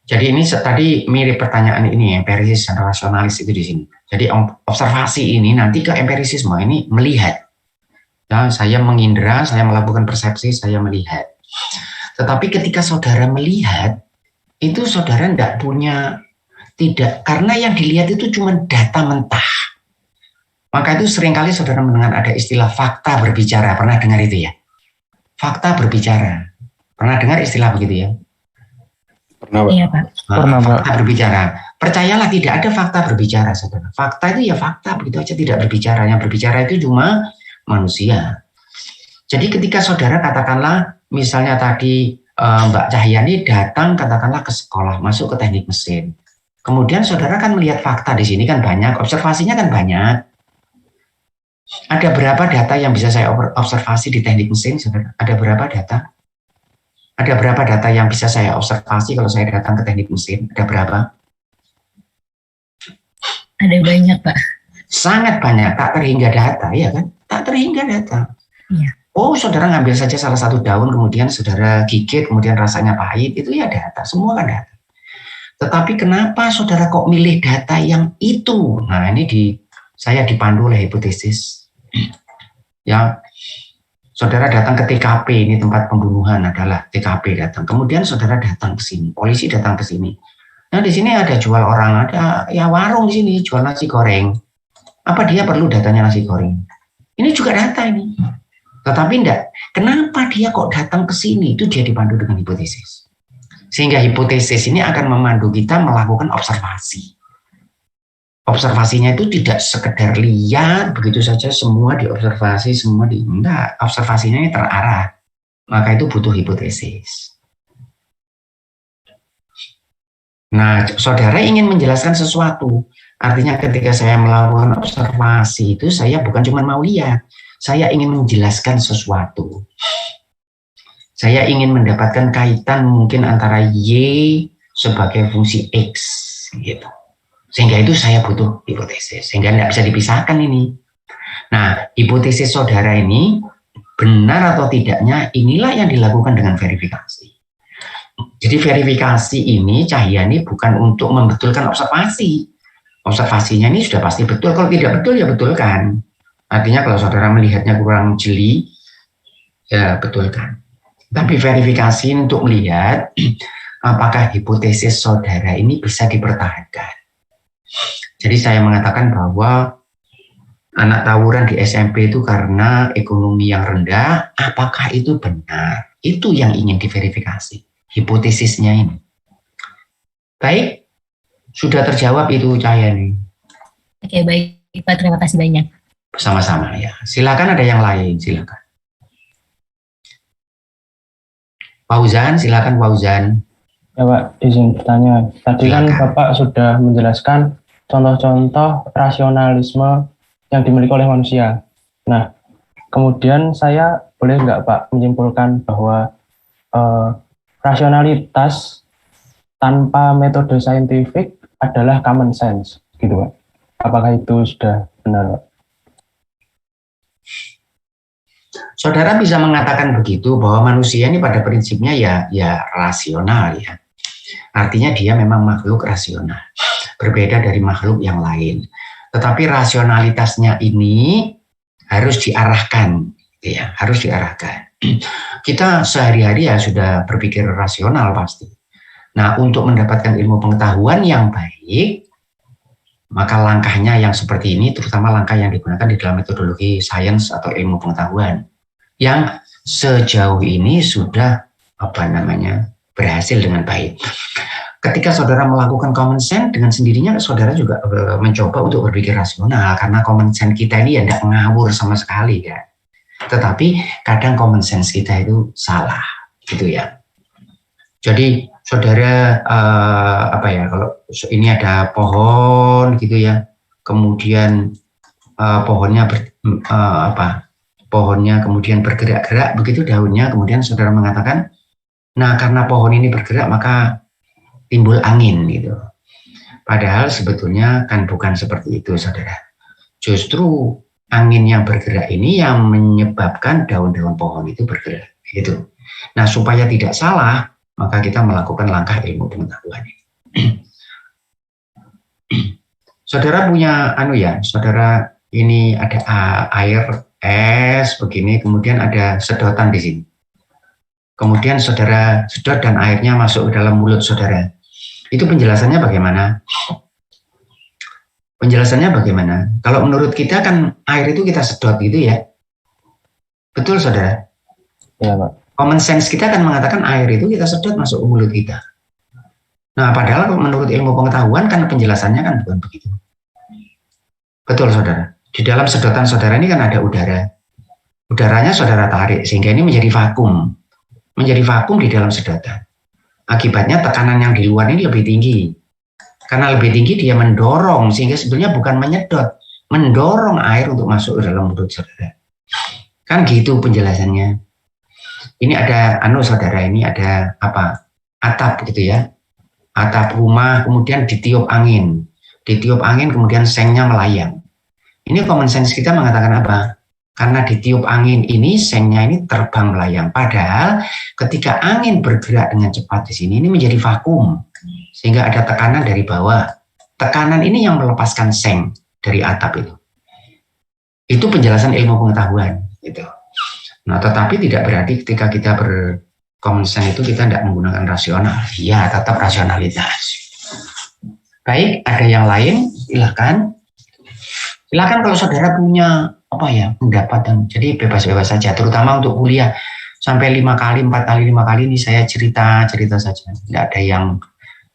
Jadi ini tadi mirip pertanyaan ini, empirisis dan rasionalis itu di sini. Jadi observasi ini nanti ke empirisisme ini melihat. Ya, saya mengindra, saya melakukan persepsi, saya melihat. Tetapi ketika saudara melihat, itu saudara tidak, karena yang dilihat itu cuma data mentah. Maka itu seringkali saudara mendengar ada istilah fakta berbicara. Pernah dengar itu ya? Fakta berbicara. Pernah dengar istilah begitu ya? Pernah, Pak. Iya, Pak. Pernah, Pak. Fakta berbicara. Percayalah tidak ada fakta berbicara, saudara. Fakta itu ya fakta, begitu aja tidak berbicara. Yang berbicara itu cuma manusia. Jadi ketika saudara katakanlah, misalnya tadi Mbak Cahyani datang katakanlah ke sekolah, masuk ke teknik mesin. Kemudian saudara kan melihat fakta di sini kan banyak, observasinya kan banyak. Ada berapa data yang bisa saya observasi di teknik mesin, saudara? Ada berapa data? Ada berapa data yang bisa saya observasi kalau saya datang ke teknik mesin? Ada berapa? Ada banyak, Pak. Sangat banyak, tak terhingga data, ya kan? Tak terhingga data. Iya. Oh, saudara ngambil saja salah satu daun, kemudian saudara gigit, kemudian rasanya pahit, itu ya data, semua kan data. Tetapi kenapa saudara kok milih data yang itu? Nah, ini saya dipandu oleh hipotesis. Ya, saudara datang ke TKP, ini tempat pembunuhan adalah TKP datang. Kemudian saudara datang ke sini, polisi datang ke sini. Nah di sini ada jual orang, ada ya warung di sini jual nasi goreng. Apa dia perlu datanya nasi goreng? Ini juga data ini. Tetapi enggak. Kenapa dia kok datang ke sini? Itu dia dipandu dengan hipotesis. Sehingga hipotesis ini akan memandu kita melakukan observasi. Observasinya itu tidak sekedar lihat begitu saja semua diobservasi, semua enggak. Observasinya ini terarah. Maka itu butuh hipotesis. Nah, saudara ingin menjelaskan sesuatu. Artinya ketika saya melakukan observasi itu saya bukan cuma mau lihat. Saya ingin menjelaskan sesuatu. Saya ingin mendapatkan kaitan mungkin antara Y sebagai fungsi X. Gitu. Sehingga itu saya butuh hipotesis. Sehingga tidak bisa dipisahkan ini. Nah, hipotesis saudara ini benar atau tidaknya inilah yang dilakukan dengan verifikasi. Jadi verifikasi ini Cahyani bukan untuk membetulkan observasi. Observasinya ini sudah pasti betul. Kalau tidak betul ya betulkan. Artinya kalau saudara melihatnya kurang jeli, ya betulkan. Tapi verifikasi untuk melihat apakah hipotesis saudara ini bisa dipertahankan. Jadi saya mengatakan bahwa anak tawuran di SMP itu karena ekonomi yang rendah, apakah itu benar? Itu yang ingin diverifikasi. Hipotesisnya ini. Baik, sudah terjawab itu Cahyani. Oke, baik Pak, terima kasih banyak. Sama-sama ya. Silakan ada yang lain, silakan. Fauzan, silakan Fauzan. Ya Pak, izin bertanya. Tadi kan Silakan. Bapak sudah menjelaskan contoh-contoh rasionalisme yang dimiliki oleh manusia. Nah, kemudian saya boleh nggak Pak menyimpulkan bahwa rasionalitas tanpa metode saintifik adalah common sense, gitu Pak? Apakah itu sudah benar Pak? Saudara bisa mengatakan begitu bahwa manusia ini pada prinsipnya ya rasional ya. Artinya dia memang makhluk rasional. Berbeda dari makhluk yang lain. Tetapi rasionalitasnya ini harus diarahkan ya, harus diarahkan. Kita sehari-hari ya sudah berpikir rasional pasti. Nah, untuk mendapatkan ilmu pengetahuan yang baik, maka langkahnya yang seperti ini, terutama langkah yang digunakan di dalam metodologi sains atau ilmu pengetahuan, yang sejauh ini sudah berhasil dengan baik. Ketika saudara melakukan common sense, dengan sendirinya saudara juga mencoba untuk berpikir rasional, karena common sense kita ini ya tidak ngawur sama sekali kan. Tetapi kadang common sense kita itu salah, gitu ya. Jadi saudara kalau ini ada pohon gitu ya, kemudian pohonnya pohonnya kemudian bergerak-gerak begitu daunnya, kemudian saudara mengatakan, nah karena pohon ini bergerak maka timbul angin gitu. Padahal sebetulnya kan bukan seperti itu saudara. Justru angin yang bergerak ini yang menyebabkan daun-daun pohon itu bergerak gitu. Nah supaya tidak salah, maka kita melakukan langkah ilmu pengetahuan ini. Saudara punya saudara ini ada air es begini, kemudian ada sedotan di sini. Kemudian saudara sedot dan airnya masuk ke dalam mulut saudara. Itu penjelasannya bagaimana? Penjelasannya bagaimana? Kalau menurut kita kan air itu kita sedot gitu ya. Betul saudara? Iya Pak. Common sense kita kan mengatakan air itu kita sedot masuk ke mulut kita. Nah padahal menurut ilmu pengetahuan kan penjelasannya kan bukan begitu. Betul saudara? Di dalam sedotan saudara ini kan ada udara. Udaranya saudara tarik sehingga ini menjadi vakum. Menjadi vakum di dalam sedotan. Akibatnya tekanan yang di luar ini lebih tinggi. Karena lebih tinggi dia mendorong sehingga sebetulnya bukan menyedot, mendorong air untuk masuk ke dalam mulut saudara. Kan gitu penjelasannya. Ini ada saudara, ini ada atap gitu ya. Atap rumah kemudian ditiup angin. Ditiup angin kemudian sengnya melayang. Ini common sense kita mengatakan apa? Karena ditiup angin ini, sengnya ini terbang melayang. Padahal ketika angin bergerak dengan cepat di sini, ini menjadi vakum. Sehingga ada tekanan dari bawah. Tekanan ini yang melepaskan seng dari atap itu. Itu penjelasan ilmu pengetahuan. Gitu. Nah, tetapi tidak berarti ketika kita bercommon sense itu kita tidak menggunakan rasional. Ya, tetap rasionalitas. Baik, ada yang lain? Silakan. Silakan kalau saudara punya pendapat dan jadi bebas-bebas saja, terutama untuk kuliah sampai 5 kali, 4 kali, 5 kali ini saya cerita saja.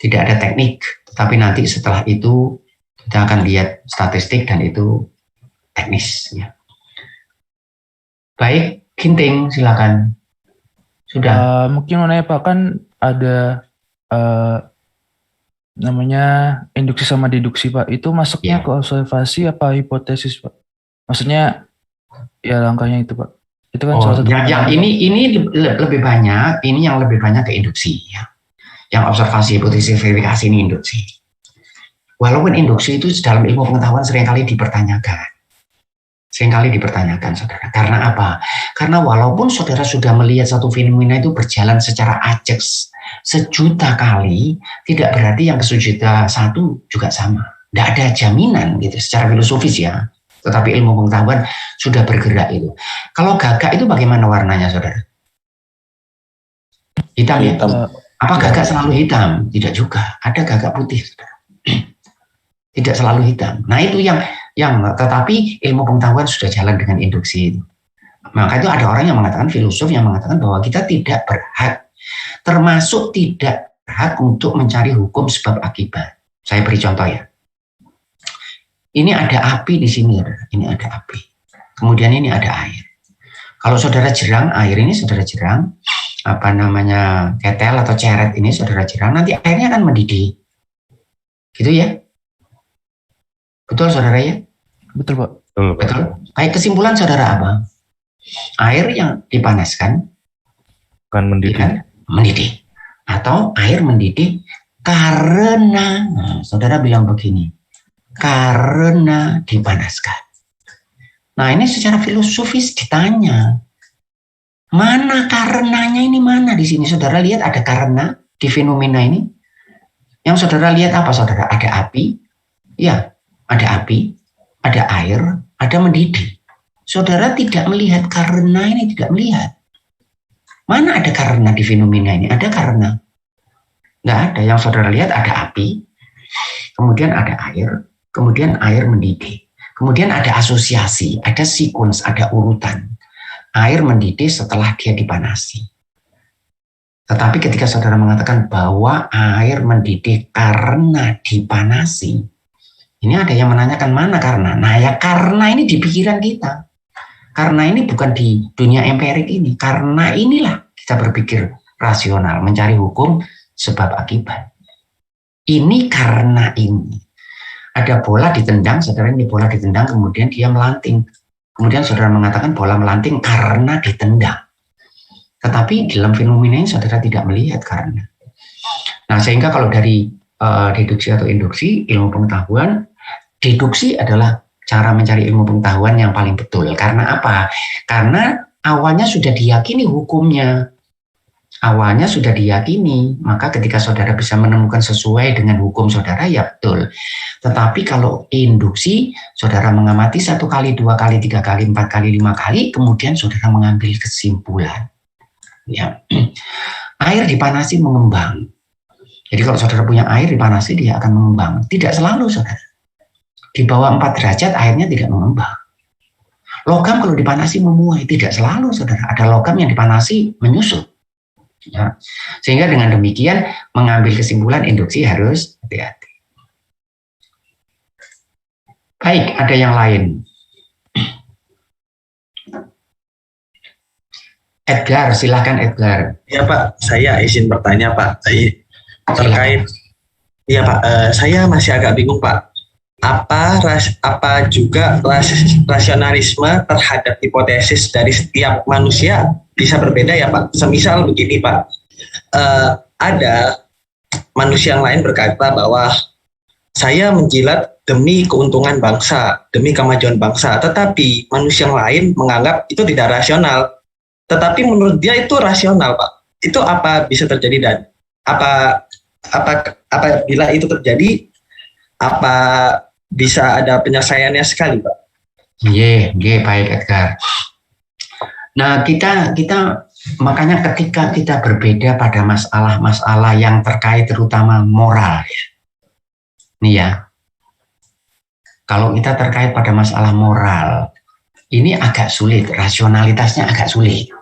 Tidak ada teknik, tetapi nanti setelah itu kita akan lihat statistik dan itu teknis. Ya. Baik, Ginting, silakan. Sudah. Mungkin mau nanya Pak, kan ada namanya induksi sama deduksi Pak. Itu masuknya ke observasi apa hipotesis Pak? Maksudnya ya langkahnya itu Pak. Itu kan salah satu. Yang ini lebih banyak, ini yang lebih banyak ke induksi ya. Yang observasi, hipotesis, verifikasi ini induksi. Walaupun induksi itu dalam ilmu pengetahuan seringkali dipertanyakan. Saudara. Karena apa? Karena walaupun saudara sudah melihat satu fenomena itu berjalan secara acak sejuta kali, tidak berarti yang ke sejuta satu juga sama. Tidak ada jaminan gitu secara filosofis ya. Tetapi ilmu pengetahuan sudah bergerak itu. Kalau gagak itu bagaimana warnanya, saudara? Hitam ya? Apa gagak selalu hitam? Tidak juga. Ada gagak putih, saudara. Tidak selalu hitam. Nah itu yang tetapi ilmu pengetahuan sudah jalan dengan induksi itu. Maka itu ada orang yang mengatakan, filosof yang mengatakan bahwa kita tidak berhak, termasuk tidak berhak untuk mencari hukum sebab akibat. Saya beri contoh ya. Ini ada api di sini, saudara. Ini ada api. Kemudian ini ada air. Kalau saudara jerang air ini, saudara jerang ketel atau ceret ini, saudara jerang, nanti airnya akan mendidih. Gitu ya? Betul, saudara ya? Betul Pak. Betul. Kayak kesimpulan saudara apa? Air yang dipanaskan Kan mendidih. Mendidih. Atau air mendidih karena, saudara bilang begini, karena dipanaskan. Nah ini secara filosofis ditanya, mana karenanya ini mana di sini? Saudara lihat ada karena di fenomena ini. Yang saudara lihat apa saudara? Ada api, ya ada api, ada air, ada mendidih. Saudara tidak melihat karena ini, tidak melihat. Mana ada karena di fenomena ini? Ada karena? Nggak ada. Yang saudara lihat ada api, kemudian ada air, kemudian air mendidih. Kemudian ada asosiasi, ada sequence, ada urutan. Air mendidih setelah dia dipanasi. Tetapi ketika saudara mengatakan bahwa air mendidih karena dipanasi, ini ada yang menanyakan mana karena. Nah ya karena ini di pikiran kita. Karena ini bukan di dunia empirik ini. Karena inilah kita berpikir rasional, mencari hukum sebab akibat. Ini karena ini. Ada bola ditendang, saudara, ini bola ditendang, kemudian dia melanting. Kemudian saudara mengatakan bola melanting karena ditendang. Tetapi dalam fenomena ini saudara tidak melihat karena. Nah sehingga kalau dari deduksi atau induksi, ilmu pengetahuan, deduksi adalah cara mencari ilmu pengetahuan yang paling betul. Karena apa? Karena awalnya sudah diyakini hukumnya. Awalnya sudah diyakini, maka ketika saudara bisa menemukan sesuai dengan hukum saudara, ya betul. Tetapi kalau induksi, saudara mengamati 1 kali, 2 kali, 3 kali, 4 kali, 5 kali, kemudian saudara mengambil kesimpulan. Ya. Air dipanasi mengembang. Jadi kalau saudara punya air dipanasi, dia akan mengembang. Tidak selalu, saudara. Di bawah 4 derajat airnya tidak mengembang. Logam kalau dipanasi memuai, tidak selalu, saudara. Ada logam yang dipanasi menyusut. Ya. Sehingga dengan demikian mengambil kesimpulan induksi harus hati-hati. Baik, ada yang lain. Edgar, silahkan Edgar. Ya Pak, saya izin bertanya Pak. Terkait, ya Pak, saya masih agak bingung Pak. Apa juga rasionalisme terhadap hipotesis dari setiap manusia bisa berbeda ya Pak? Semisal begini Pak, ada manusia yang lain berkata bahwa saya menjilat demi keuntungan bangsa, demi kemajuan bangsa, tetapi manusia yang lain menganggap itu tidak rasional, tetapi menurut dia itu rasional Pak. Itu apa bisa terjadi dan apa bila itu terjadi, apa bisa ada penyelesaiannya sekali Pak? Iya, baik Edgar. Nah kita makanya ketika kita berbeda pada masalah-masalah yang terkait terutama moral, Nih ya, kalau kita terkait pada masalah moral, ini agak sulit, rasionalitasnya agak sulit.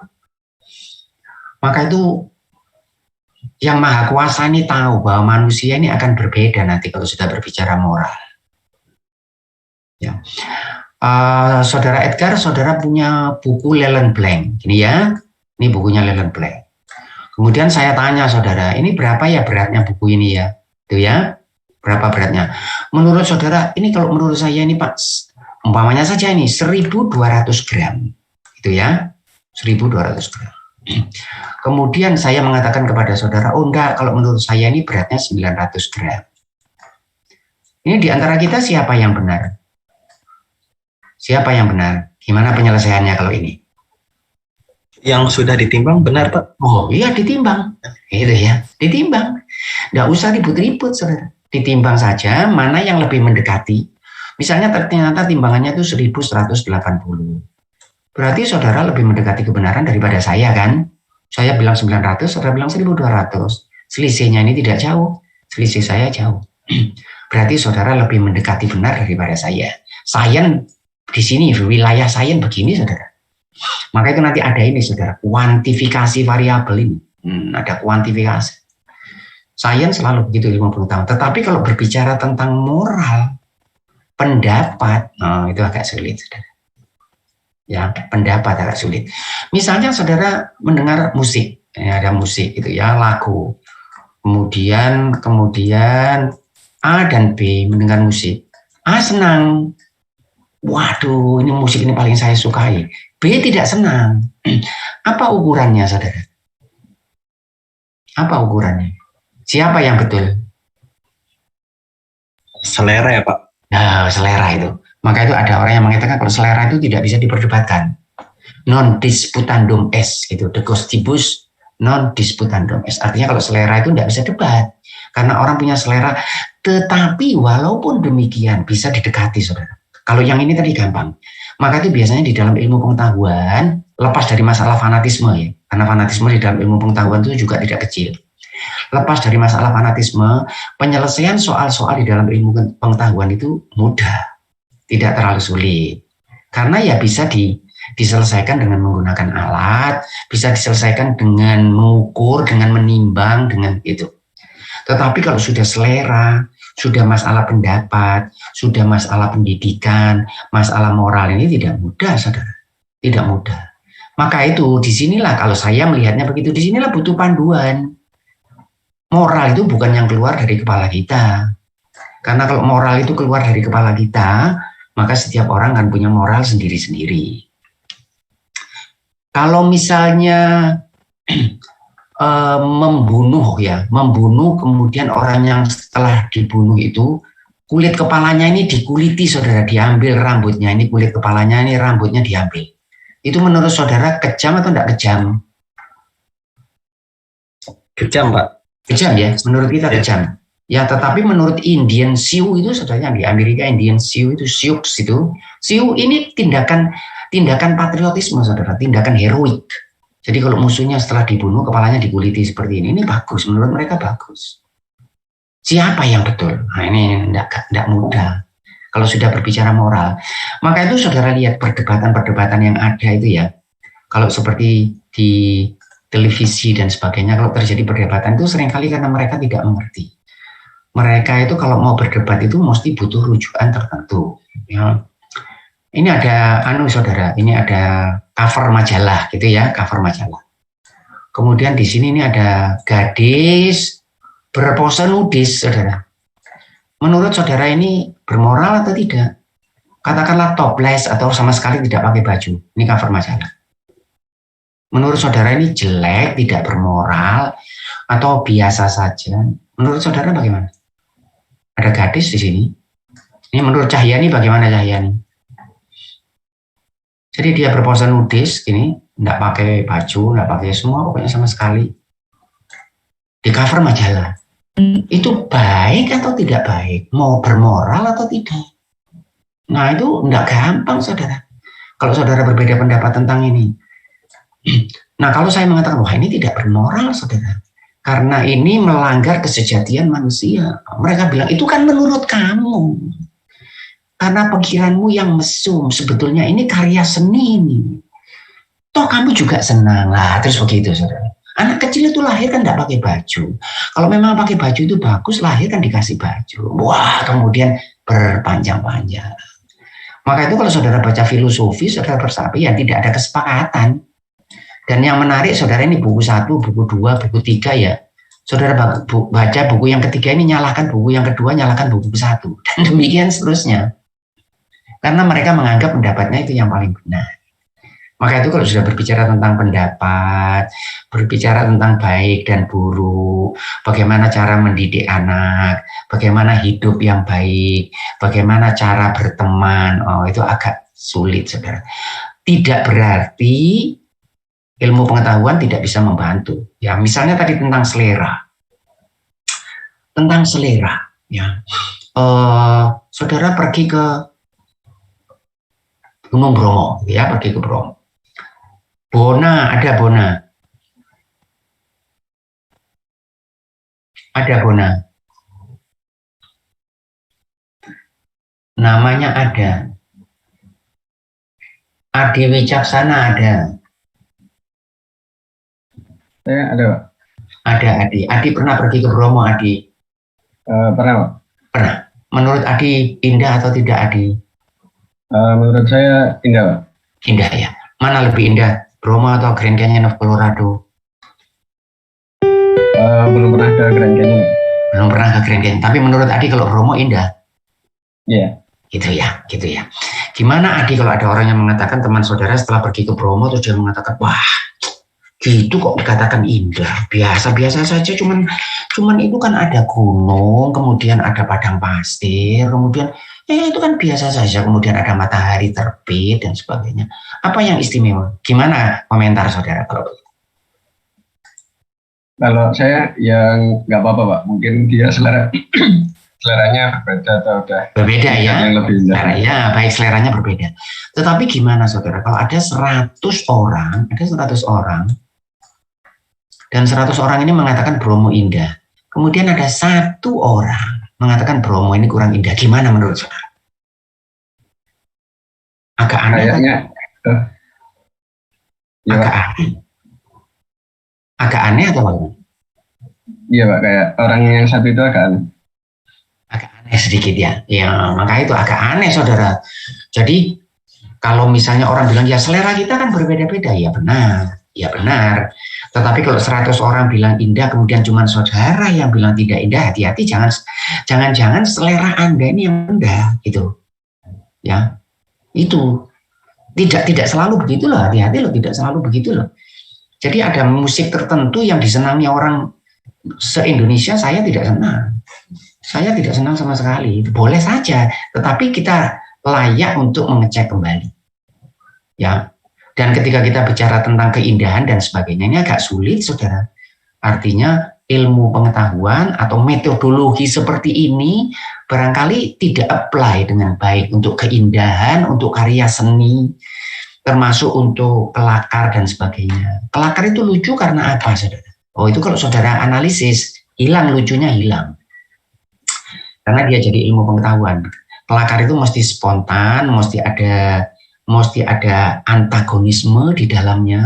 Maka itu yang Maha Kuasa ini tahu bahwa manusia ini akan berbeda nanti kalau sudah berbicara moral. Ya. Saudara Edgar, saudara punya buku Leland Blank, ini ya, ini bukunya Leland Blank. Kemudian saya tanya saudara, ini berapa ya beratnya buku ini ya, itu ya, berapa beratnya? Menurut saudara, ini kalau menurut saya ini Pak, umpamanya saja ini 1.200 gram, itu ya, 1.200 gram. Kemudian saya mengatakan kepada saudara, oh enggak, kalau menurut saya ini beratnya 900 gram. Ini di antara kita siapa yang benar? Siapa yang benar? Gimana penyelesaiannya kalau ini? Yang sudah ditimbang benar, Pak. Oh iya, ditimbang. Itu ya, ditimbang. Nggak usah ribut-ribut, saudara. Ditimbang saja mana yang lebih mendekati. Misalnya ternyata timbangannya itu 1.180. Berarti saudara lebih mendekati kebenaran daripada saya kan? Saya bilang 900, saudara bilang 1.200. Selisihnya ini tidak jauh. Selisih saya jauh. Berarti saudara lebih mendekati benar daripada saya. Sains di sini, wilayah sains begini, saudara. Maka itu nanti ada ini, saudara, kuantifikasi variabel ini. Ada kuantifikasi. Sains selalu begitu, ilmu pengetahuan. Tetapi kalau berbicara tentang moral, pendapat, itu agak sulit, saudara. Ya, pendapat agak sulit. Misalnya saudara mendengar musik, ya, ada musik itu ya, lagu. Kemudian A dan B mendengar musik. A senang. Waduh, ini musik ini paling saya sukai. B tidak senang. Apa ukurannya, saudara? Apa ukurannya? Siapa yang betul? Selera ya, Pak. Nah, selera itu. Maka itu ada orang yang mengatakan kalau selera itu tidak bisa diperdebatkan. Non disputandum est, gitu. De gustibus non disputandum est. Artinya kalau selera itu tidak bisa debat. Karena orang punya selera. Tetapi walaupun demikian bisa didekati, saudara. Kalau yang ini tadi gampang. Maka itu biasanya di dalam ilmu pengetahuan, lepas dari masalah fanatisme ya. Karena fanatisme di dalam ilmu pengetahuan itu juga tidak kecil. Lepas dari masalah fanatisme, penyelesaian soal-soal di dalam ilmu pengetahuan itu mudah. Tidak terlalu sulit. Karena ya bisa diselesaikan dengan menggunakan alat, bisa diselesaikan dengan mengukur, dengan menimbang, dengan itu. Tetapi kalau sudah selera, sudah masalah pendapat, sudah masalah pendidikan, masalah moral ini tidak mudah, saudara. Tidak mudah. Maka itu disinilah kalau saya melihatnya begitu, disinilah butuh panduan. Moral itu bukan yang keluar dari kepala kita. Karena kalau moral itu keluar dari kepala kita, maka setiap orang akan punya moral sendiri-sendiri. Kalau misalnya membunuh kemudian orang yang setelah dibunuh itu kulit kepalanya ini dikuliti, saudara, diambil rambutnya, ini kulit kepalanya, ini rambutnya diambil. Itu menurut saudara kejam atau tidak kejam? Kejam, Pak. Kejam ya, menurut kita kejam. Ya, tetapi menurut Indian Sioux itu, saudara, di Amerika Indian Sioux itu, Sioux ini tindakan patriotisme, saudara, tindakan heroik. Jadi kalau musuhnya setelah dibunuh, kepalanya dikuliti seperti ini bagus, menurut mereka bagus. Siapa yang betul? Nah ini tidak mudah. Kalau sudah berbicara moral. Maka itu saudara lihat perdebatan-perdebatan yang ada itu ya. Kalau seperti di televisi dan sebagainya, kalau terjadi perdebatan itu seringkali karena mereka tidak mengerti. Mereka itu kalau mau berdebat itu mesti butuh rujukan tertentu. Ya. Ini ada saudara, ini ada cover majalah gitu ya, cover majalah. Kemudian di sini ini ada gadis berpose nudis, saudara. Menurut saudara ini bermoral atau tidak? Katakanlah topless atau sama sekali tidak pakai baju. Ini cover majalah. Menurut saudara ini jelek, tidak bermoral atau biasa saja? Menurut saudara bagaimana? Ada gadis di sini. Ini menurut Cahyani bagaimana, Cahyani? Jadi dia berpose nudis, ini enggak pakai baju, enggak pakai semua, pokoknya sama sekali. Di cover majalah. Itu baik atau tidak baik? Mau bermoral atau tidak? Nah itu enggak gampang, saudara. Kalau saudara berbeda pendapat tentang ini. Nah kalau saya mengatakan, wah ini tidak bermoral, saudara. karena ini melanggar kesejatian manusia. Mereka bilang, itu kan menurut kamu. Karena pikiranmu yang mesum, sebetulnya ini karya seni ini. Toh kamu juga senang lah, terus begitu saudara. Anak kecil itu lahir kan tidak pakai baju. Kalau memang pakai baju itu bagus, lahir kan dikasih baju. Wah, kemudian berpanjang-panjang. Maka itu kalau saudara baca filosofi, saudara bersapi ya tidak ada kesepakatan. Dan yang menarik saudara ini buku 1, buku 2, buku 3 ya. Saudara baca buku yang ketiga ini nyalakan buku yang kedua, nyalakan buku 1. Dan demikian seterusnya. Karena mereka menganggap pendapatnya itu yang paling benar. Maka itu kalau sudah berbicara tentang pendapat, berbicara tentang baik dan buruk, bagaimana cara mendidik anak, bagaimana hidup yang baik, bagaimana cara berteman, itu agak sulit saudara. Tidak berarti ilmu pengetahuan tidak bisa membantu. Ya, misalnya tadi tentang selera. Tentang selera, ya. Saudara pergi ke Gunung Bromo, ya, pergi ke Bromo. Bona, ada Bona. Ada Bona. Namanya ada. Adi Wicaksana ada. Saya ada, Pak. Ada Adi. Adi pernah pergi ke Bromo, Adi? Pernah, Pak. Pernah. Menurut Adi indah atau tidak, Adi? Menurut saya indah, Pak. Indah ya. Mana lebih indah, Bromo atau Grand Canyon of Colorado? Belum pernah ke Grand Canyon. Belum pernah ke Grand Canyon. Tapi menurut Adi kalau Bromo indah? Iya. Gitu ya, gitu ya. Gimana Adi kalau ada orang yang mengatakan teman saudara setelah pergi ke Bromo terus dia mengatakan, wah, gitu kok dikatakan indah, biasa-biasa saja, cuman itu kan ada gunung, kemudian ada padang pasir, kemudian itu kan biasa saja, kemudian ada matahari terbit dan sebagainya. Apa yang istimewa? Gimana komentar saudara kalau begitu? Kalau saya yang nggak apa-apa, Pak. Mungkin dia seleranya berbeda atau udah berbeda ya. Yang lebih indah. Ya, baik, seleranya berbeda. Tetapi gimana saudara? Kalau ada 100 orang dan 100 orang ini mengatakan Bromo indah. Kemudian ada 1 orang mengatakan Bromo ini kurang indah. Gimana menurut saudara? Agak aneh. Kayaknya agak aneh. Agak aneh atau bagaimana? iya, Pak, kayak orang yang satu itu agak aneh. Agak aneh sedikit ya. Ya, maka itu agak aneh saudara. Jadi kalau misalnya orang bilang ya selera kita kan berbeda-beda, ya benar. Ya benar. Tetapi kalau 100 orang bilang indah, kemudian cuma saudara yang bilang tidak indah, hati-hati, jangan selera Anda ini yang indah, gitu. Ya, itu tidak selalu begitu loh, hati-hati loh, tidak selalu begitu loh. Jadi ada musik tertentu yang disenangi orang se-Indonesia, saya tidak senang. Saya tidak senang sama sekali. Boleh saja, tetapi kita layak untuk mengecek kembali. Ya. Dan ketika kita bicara tentang keindahan dan sebagainya, ini agak sulit, saudara. Artinya ilmu pengetahuan atau metodologi seperti ini barangkali tidak apply dengan baik untuk keindahan, untuk karya seni, termasuk untuk kelakar dan sebagainya. Kelakar itu lucu karena apa, saudara? Oh, itu kalau saudara analisis, hilang, lucunya hilang. Karena dia jadi ilmu pengetahuan. Kelakar itu mesti spontan, mesti ada antagonisme di dalamnya,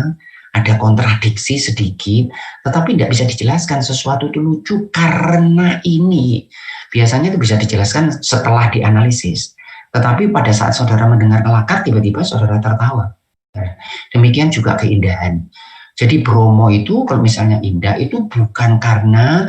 ada kontradiksi sedikit, tetapi tidak bisa dijelaskan sesuatu itu lucu karena ini. Biasanya itu bisa dijelaskan setelah dianalisis. Tetapi pada saat saudara mendengar kelakar, tiba-tiba saudara tertawa. Demikian juga keindahan. Jadi Bromo itu kalau misalnya indah itu bukan karena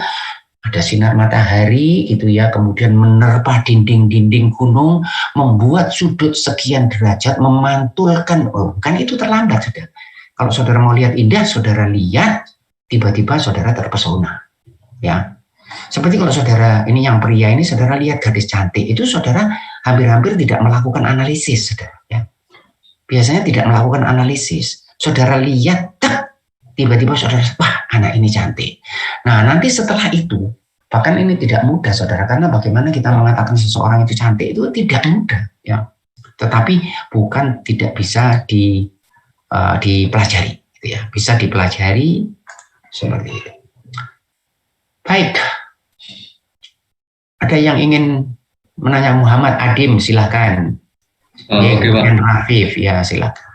ada sinar matahari gitu ya, kemudian menerpa dinding-dinding gunung, membuat sudut sekian derajat, memantulkan. Oh, bukan, itu terlambat, saudara. Kalau saudara mau lihat indah, saudara lihat, tiba-tiba saudara terpesona. Ya, seperti kalau saudara ini yang pria ini, saudara lihat gadis cantik, itu saudara hampir-hampir tidak melakukan analisis, saudara. Ya, biasanya tidak melakukan analisis. Saudara lihat, tiba-tiba saudara, wah, anak ini cantik. Nah, nanti setelah itu, bahkan ini tidak mudah, saudara, karena bagaimana kita mengatakan seseorang itu cantik itu tidak mudah, ya. Tetapi bukan tidak bisa dipelajari, gitu ya. Bisa dipelajari seperti itu. Baik. Ada yang ingin menanya Muhammad Adim, silahkan. Oke Pak. Rafif, ya silakan.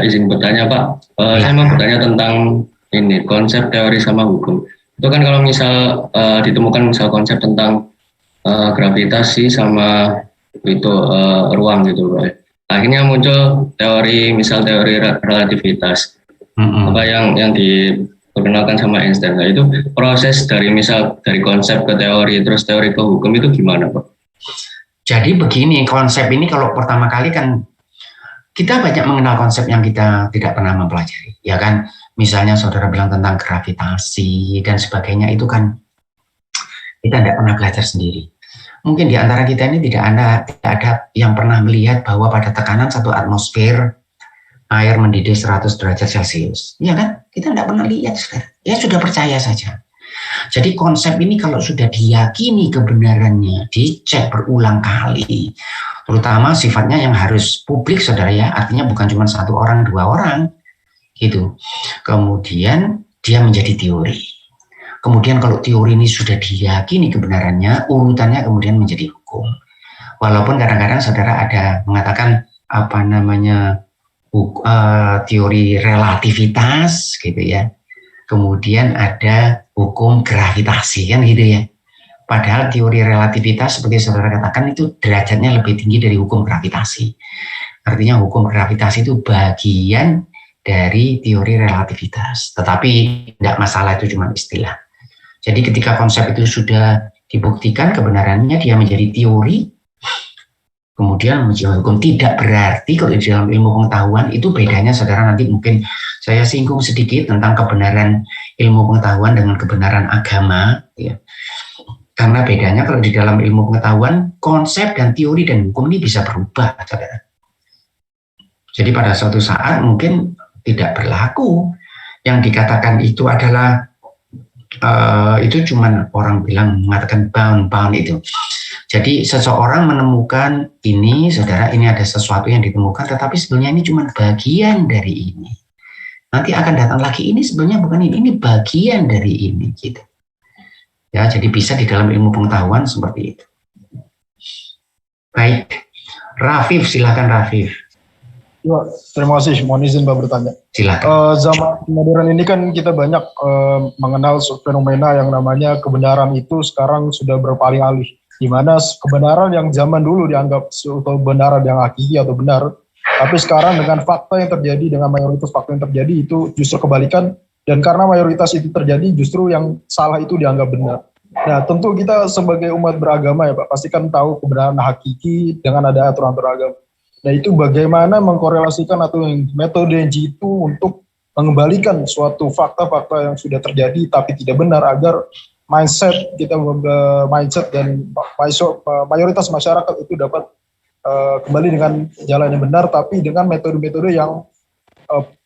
Izin bertanya Pak, saya mau bertanya tentang ini konsep teori sama hukum. Itu kan kalau misal ditemukan misal konsep tentang gravitasi sama itu ruang gitu Pak. Akhirnya muncul teori misal teori relativitas. Apa yang diperkenalkan sama Einstein. Nah, itu proses dari misal dari konsep ke teori terus teori ke hukum itu gimana Pak? Jadi begini, konsep ini kalau pertama kali kan kita banyak mengenal konsep yang kita tidak pernah mempelajari, ya kan? Misalnya saudara bilang tentang gravitasi dan sebagainya, itu kan kita tidak pernah belajar sendiri. Mungkin di antara kita ini tidak ada yang pernah melihat bahwa pada tekanan 1 atmosfer air mendidih 100 derajat Celcius, ya kan? Kita tidak pernah lihat, saudara. Ya sudah percaya saja. Jadi konsep ini kalau sudah diyakini kebenarannya, dicek berulang kali, terutama sifatnya yang harus publik saudara ya, artinya bukan cuma 1 orang 2 orang gitu. Kemudian dia menjadi teori. Kemudian kalau teori ini sudah diyakini kebenarannya, urutannya kemudian menjadi hukum. Walaupun kadang-kadang saudara ada mengatakan apa namanya teori relativitas gitu ya. Kemudian ada hukum gravitasi kan gitu ya. Padahal teori relativitas seperti saudara katakan itu derajatnya lebih tinggi dari hukum gravitasi. Artinya hukum gravitasi itu bagian dari teori relativitas. Tetapi tidak masalah, itu cuma istilah. Jadi ketika konsep itu sudah dibuktikan kebenarannya, dia menjadi teori, kemudian menjadi hukum. Tidak berarti kalau di dalam ilmu pengetahuan itu bedanya saudara, nanti mungkin saya singgung sedikit tentang kebenaran ilmu pengetahuan dengan kebenaran agama ya. Karena bedanya kalau di dalam ilmu pengetahuan konsep dan teori dan hukum ini bisa berubah saudara. Jadi pada suatu saat mungkin tidak berlaku yang dikatakan itu adalah itu cuman orang bilang mengatakan bound itu. Jadi seseorang menemukan ini, saudara, ini ada sesuatu yang ditemukan, tetapi sebenarnya ini cuma bagian dari ini. Nanti akan datang lagi, ini sebenarnya bukan ini bagian dari ini, gitu. Ya, jadi bisa di dalam ilmu pengetahuan seperti itu. Baik, Rafif, silakan Rafif. Ya, terima kasih. Mohon izin Pak bertanya. Silakan. Zaman modern ini kan kita banyak mengenal fenomena yang namanya kebenaran itu sekarang sudah berpaling alih. Di mana kebenaran yang zaman dulu dianggap suatu kebenaran yang hakiki atau benar, tapi sekarang dengan fakta yang terjadi, dengan mayoritas fakta yang terjadi itu justru kebalikan, dan karena mayoritas itu terjadi justru yang salah itu dianggap benar. Nah tentu kita sebagai umat beragama ya Pak, pasti kan tahu kebenaran hakiki dengan ada aturan-aturan agama. Nah itu bagaimana mengkorelasikan atau metode yang jitu untuk mengembalikan suatu fakta-fakta yang sudah terjadi tapi tidak benar, agar mindset dan mayoritas masyarakat itu dapat kembali dengan jalan yang benar, tapi dengan metode-metode yang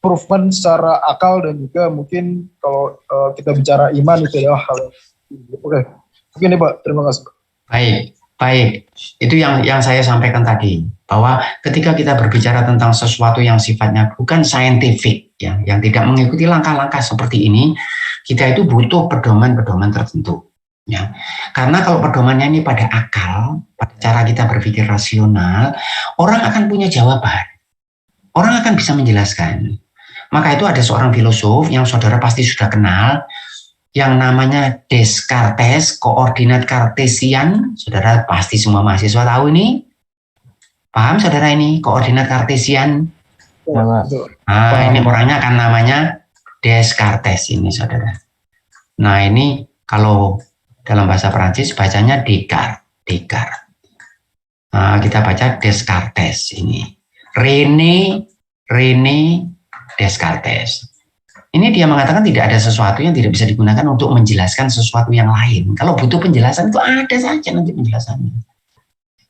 proven secara akal, dan juga mungkin kalau kita bicara iman itu adalah hal yang oke. Mungkin nih Pak, terima kasih. Baik. Itu yang saya sampaikan tadi, bahwa ketika kita berbicara tentang sesuatu yang sifatnya bukan saintifik, ya, yang tidak mengikuti langkah-langkah seperti ini, kita itu butuh pedoman-pedoman tertentu. Ya. Karena kalau pedomannya ini pada akal, pada cara kita berpikir rasional, orang akan punya jawaban. Orang akan bisa menjelaskan. Maka itu ada seorang filosof yang saudara pasti sudah kenal, yang namanya Descartes, koordinat Kartesian. Saudara pasti semua mahasiswa tahu ini. Paham saudara ini koordinat Kartesian? Nah, ini orangnya kan namanya Descartes ini saudara. Nah ini kalau dalam bahasa Perancis bacanya Descartes. Nah, kita baca Descartes ini. René Descartes. Ini dia mengatakan tidak ada sesuatu yang tidak bisa digunakan untuk menjelaskan sesuatu yang lain. Kalau butuh penjelasan itu ada saja nanti penjelasannya.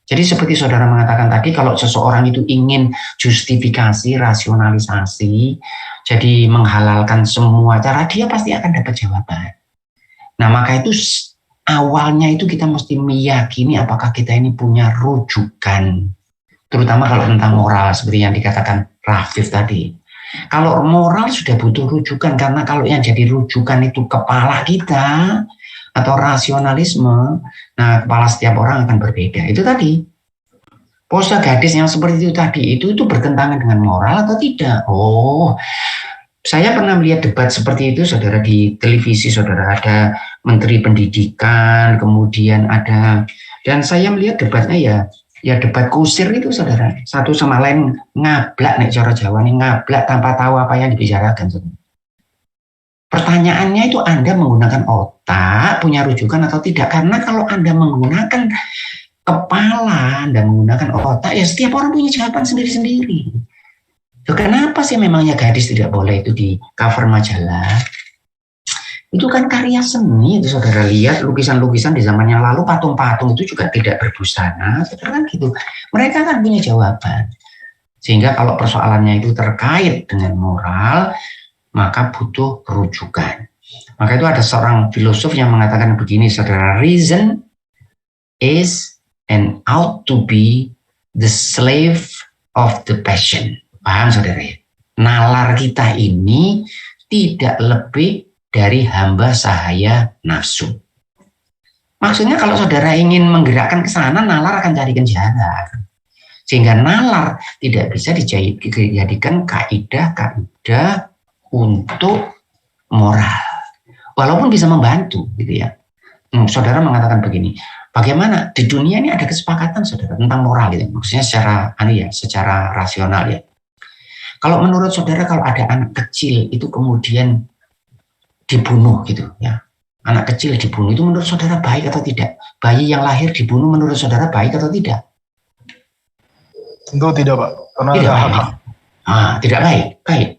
Jadi seperti saudara mengatakan tadi, kalau seseorang itu ingin justifikasi, rasionalisasi, jadi menghalalkan semua cara, dia pasti akan dapat jawaban. Nah maka itu awalnya itu kita mesti meyakini apakah kita ini punya rujukan. Terutama kalau tentang moral, seperti yang dikatakan Rafif tadi. Kalau moral sudah butuh rujukan, karena kalau yang jadi rujukan itu kepala kita, atau rasionalisme, nah kepala setiap orang akan berbeda. Itu tadi. Pose gadis yang seperti itu tadi, itu bertentangan dengan moral atau tidak? Oh, saya pernah melihat debat seperti itu, saudara, di televisi, saudara. Ada menteri pendidikan, kemudian ada, dan saya melihat debatnya ya debat kusir itu, saudara. Satu sama lain ngablak, nek cara Jawa nih, ngablak tanpa tahu apa yang dibicarakan, saudara. Pertanyaannya itu Anda menggunakan otak, punya rujukan atau tidak? Karena kalau Anda menggunakan kepala, Anda menggunakan otak, ya setiap orang punya jawaban sendiri-sendiri. Kenapa sih memangnya gadis tidak boleh itu di cover majalah? Itu kan karya seni, itu saudara lihat lukisan-lukisan di zaman yang lalu, patung-patung itu juga tidak berbusana, saudara kan gitu. Mereka kan punya jawaban. Sehingga kalau persoalannya itu terkait dengan moral, maka butuh rujukan. Maka itu ada seorang filosof yang mengatakan begini, saudara, reason is and ought to be the slave of the passion. Paham, saudara? Nalar kita ini tidak lebih dari hamba sahaya nafsu. Maksudnya kalau saudara ingin menggerakkan ke sana, nalar akan carikan jalan. Sehingga nalar tidak bisa dijadikan kaidah-kaidah untuk moral. Walaupun bisa membantu, gitu ya. Saudara mengatakan begini, bagaimana di dunia ini ada kesepakatan, saudara, tentang moral, gitu. Maksudnya secara rasional ya. Kalau menurut saudara, kalau ada anak kecil itu kemudian dibunuh gitu ya, anak kecil dibunuh, itu menurut saudara baik atau tidak? Bayi yang lahir dibunuh menurut saudara baik atau tidak? Tentu tidak, Pak. Karena tidak ada baik. Tidak baik.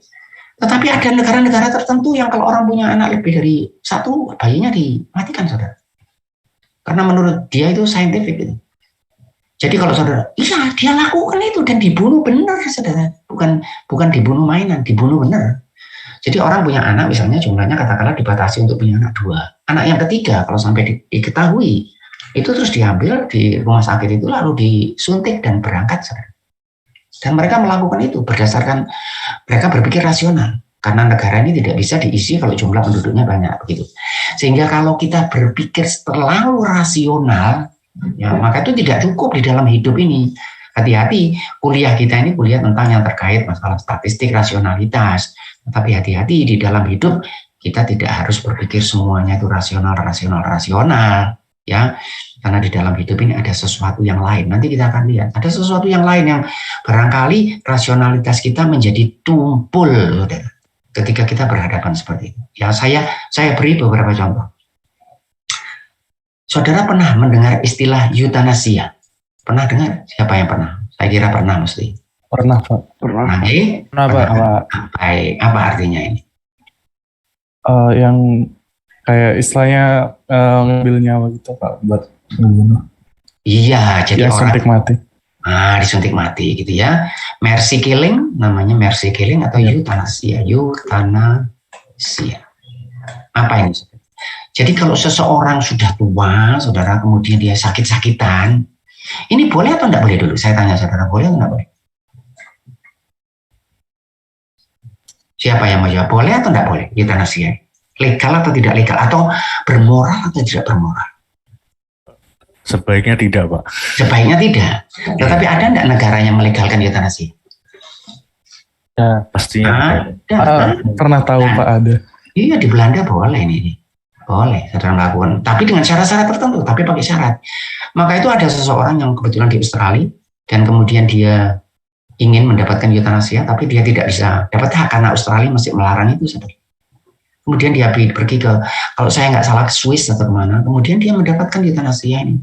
Tetapi ada negara-negara tertentu yang kalau orang punya anak lebih dari satu, bayinya dimatikan, saudara. Karena menurut dia itu saintifik gitu. Jadi kalau saudara, iya dia lakukan itu dan dibunuh benar, saudara. Bukan dibunuh mainan, dibunuh benar. Jadi orang punya anak misalnya jumlahnya katakanlah dibatasi untuk punya anak 2. Anak yang ketiga kalau sampai diketahui, itu terus diambil di rumah sakit itu lalu disuntik dan berangkat, saudara. Dan mereka melakukan itu berdasarkan mereka berpikir rasional. Karena negara ini tidak bisa diisi kalau jumlah penduduknya banyak begitu. Sehingga kalau kita berpikir terlalu rasional, ya maka itu tidak cukup di dalam hidup ini. Hati-hati, kuliah kita ini kuliah tentang yang terkait masalah statistik, rasionalitas. Tapi hati-hati di dalam hidup kita tidak harus berpikir semuanya itu rasional, ya. Karena di dalam hidup ini ada sesuatu yang lain. Nanti kita akan lihat ada sesuatu yang lain yang barangkali rasionalitas kita menjadi tumpul, saudara, ketika kita berhadapan seperti itu. Ya, saya beri beberapa contoh. Saudara pernah mendengar istilah eutanasia? Pernah dengar? Siapa yang pernah? Saya kira pernah mesti. Pernah, Pak. Pernah, Pak. Baik. Apa artinya ini? Yang kayak istilahnya ngambil nyawa gitu, Pak, buat membunuh. Iya, jadi orang disuntik mati. Disuntik mati gitu ya. Mercy killing, namanya mercy killing atau eutanasia. Apa ini? Jadi kalau seseorang sudah tua, saudara, kemudian dia sakit-sakitan, ini boleh atau tidak boleh dulu? Saya tanya saudara, boleh atau tidak boleh? Siapa yang mau jawab? Boleh atau tidak boleh eutanasia? Legal atau tidak legal? Atau bermoral atau tidak bermoral? Sebaiknya tidak, Pak. Sebaiknya tidak. Tetapi ada tidak negara yang melegalkan eutanasi? Ya, pastinya. Pernah tahu, Pak, ada. Iya, di Belanda boleh ini. Boleh, saudara melakukan. Tapi dengan syarat-syarat tertentu, tapi pakai syarat. Maka itu ada seseorang yang kebetulan di Australia, dan kemudian dia ingin mendapatkan eutanasia, tapi dia tidak bisa dapat hak karena Australia masih melarang itu, saudara. Kemudian dia pergi ke, kalau saya nggak salah, ke Swiss atau kemana, kemudian dia mendapatkan eutanasia ini.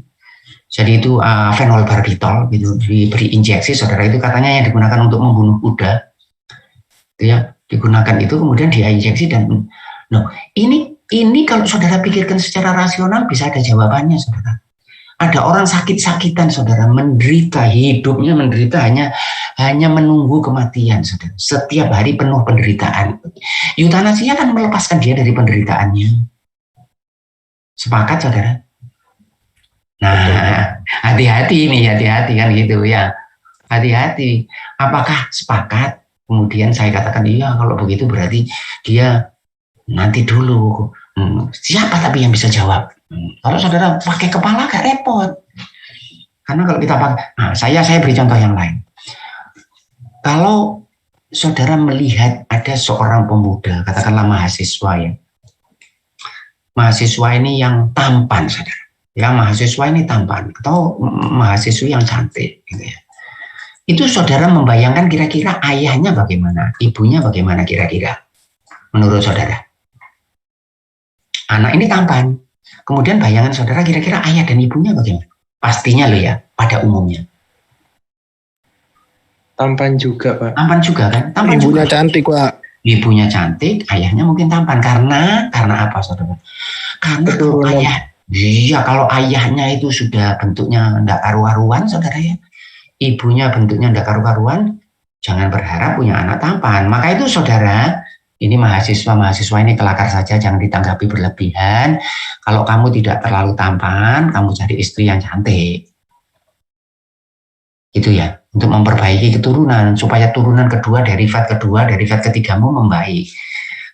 Jadi itu fenolbarbitol gitu, diberi injeksi, saudara, itu katanya yang digunakan untuk membunuh kuda. Ya, digunakan itu kemudian dia injeksi dan ini kalau saudara pikirkan secara rasional bisa ada jawabannya, saudara. Ada orang sakit-sakitan, saudara, menderita, hidupnya menderita, hanya menunggu kematian, saudara. Setiap hari penuh penderitaan. Eutanasinya kan melepaskan dia dari penderitaannya. Sepakat, saudara? Nah, hati-hati kan gitu ya. Hati-hati. Apakah sepakat? Kemudian saya katakan, iya, kalau begitu berarti dia nanti dulu. Siapa tapi yang bisa jawab? Kalau saudara pakai kepala agak repot. Karena kalau kita pakai, nah, saya beri contoh yang lain. Kalau saudara melihat ada seorang pemuda, katakanlah mahasiswa ya. Mahasiswa ini yang tampan, saudara. Ya, mahasiswa ini tampan atau mahasiswa yang cantik gitu ya. Itu saudara membayangkan kira-kira ayahnya bagaimana, ibunya bagaimana kira-kira menurut saudara. Anak ini tampan. Kemudian bayangan saudara kira-kira ayah dan ibunya bagaimana? Pastinya loh ya, pada umumnya. Tampan juga, Pak. Tampan juga kan? Tampan Ibunya juga. cantik, Pak. Ibunya cantik, ayahnya mungkin tampan. Karena apa saudara? Karena kalau kalau ayahnya itu sudah bentuknya enggak karu-karuan saudara ya, ibunya bentuknya enggak karu-karuan, jangan berharap punya anak tampan. Maka itu saudara, ini mahasiswa ini kelakar saja, jangan ditanggapi berlebihan. Kalau kamu tidak terlalu tampan, kamu cari istri yang cantik. Itu ya, untuk memperbaiki keturunan, supaya turunan kedua, derivat ketigamu membaik.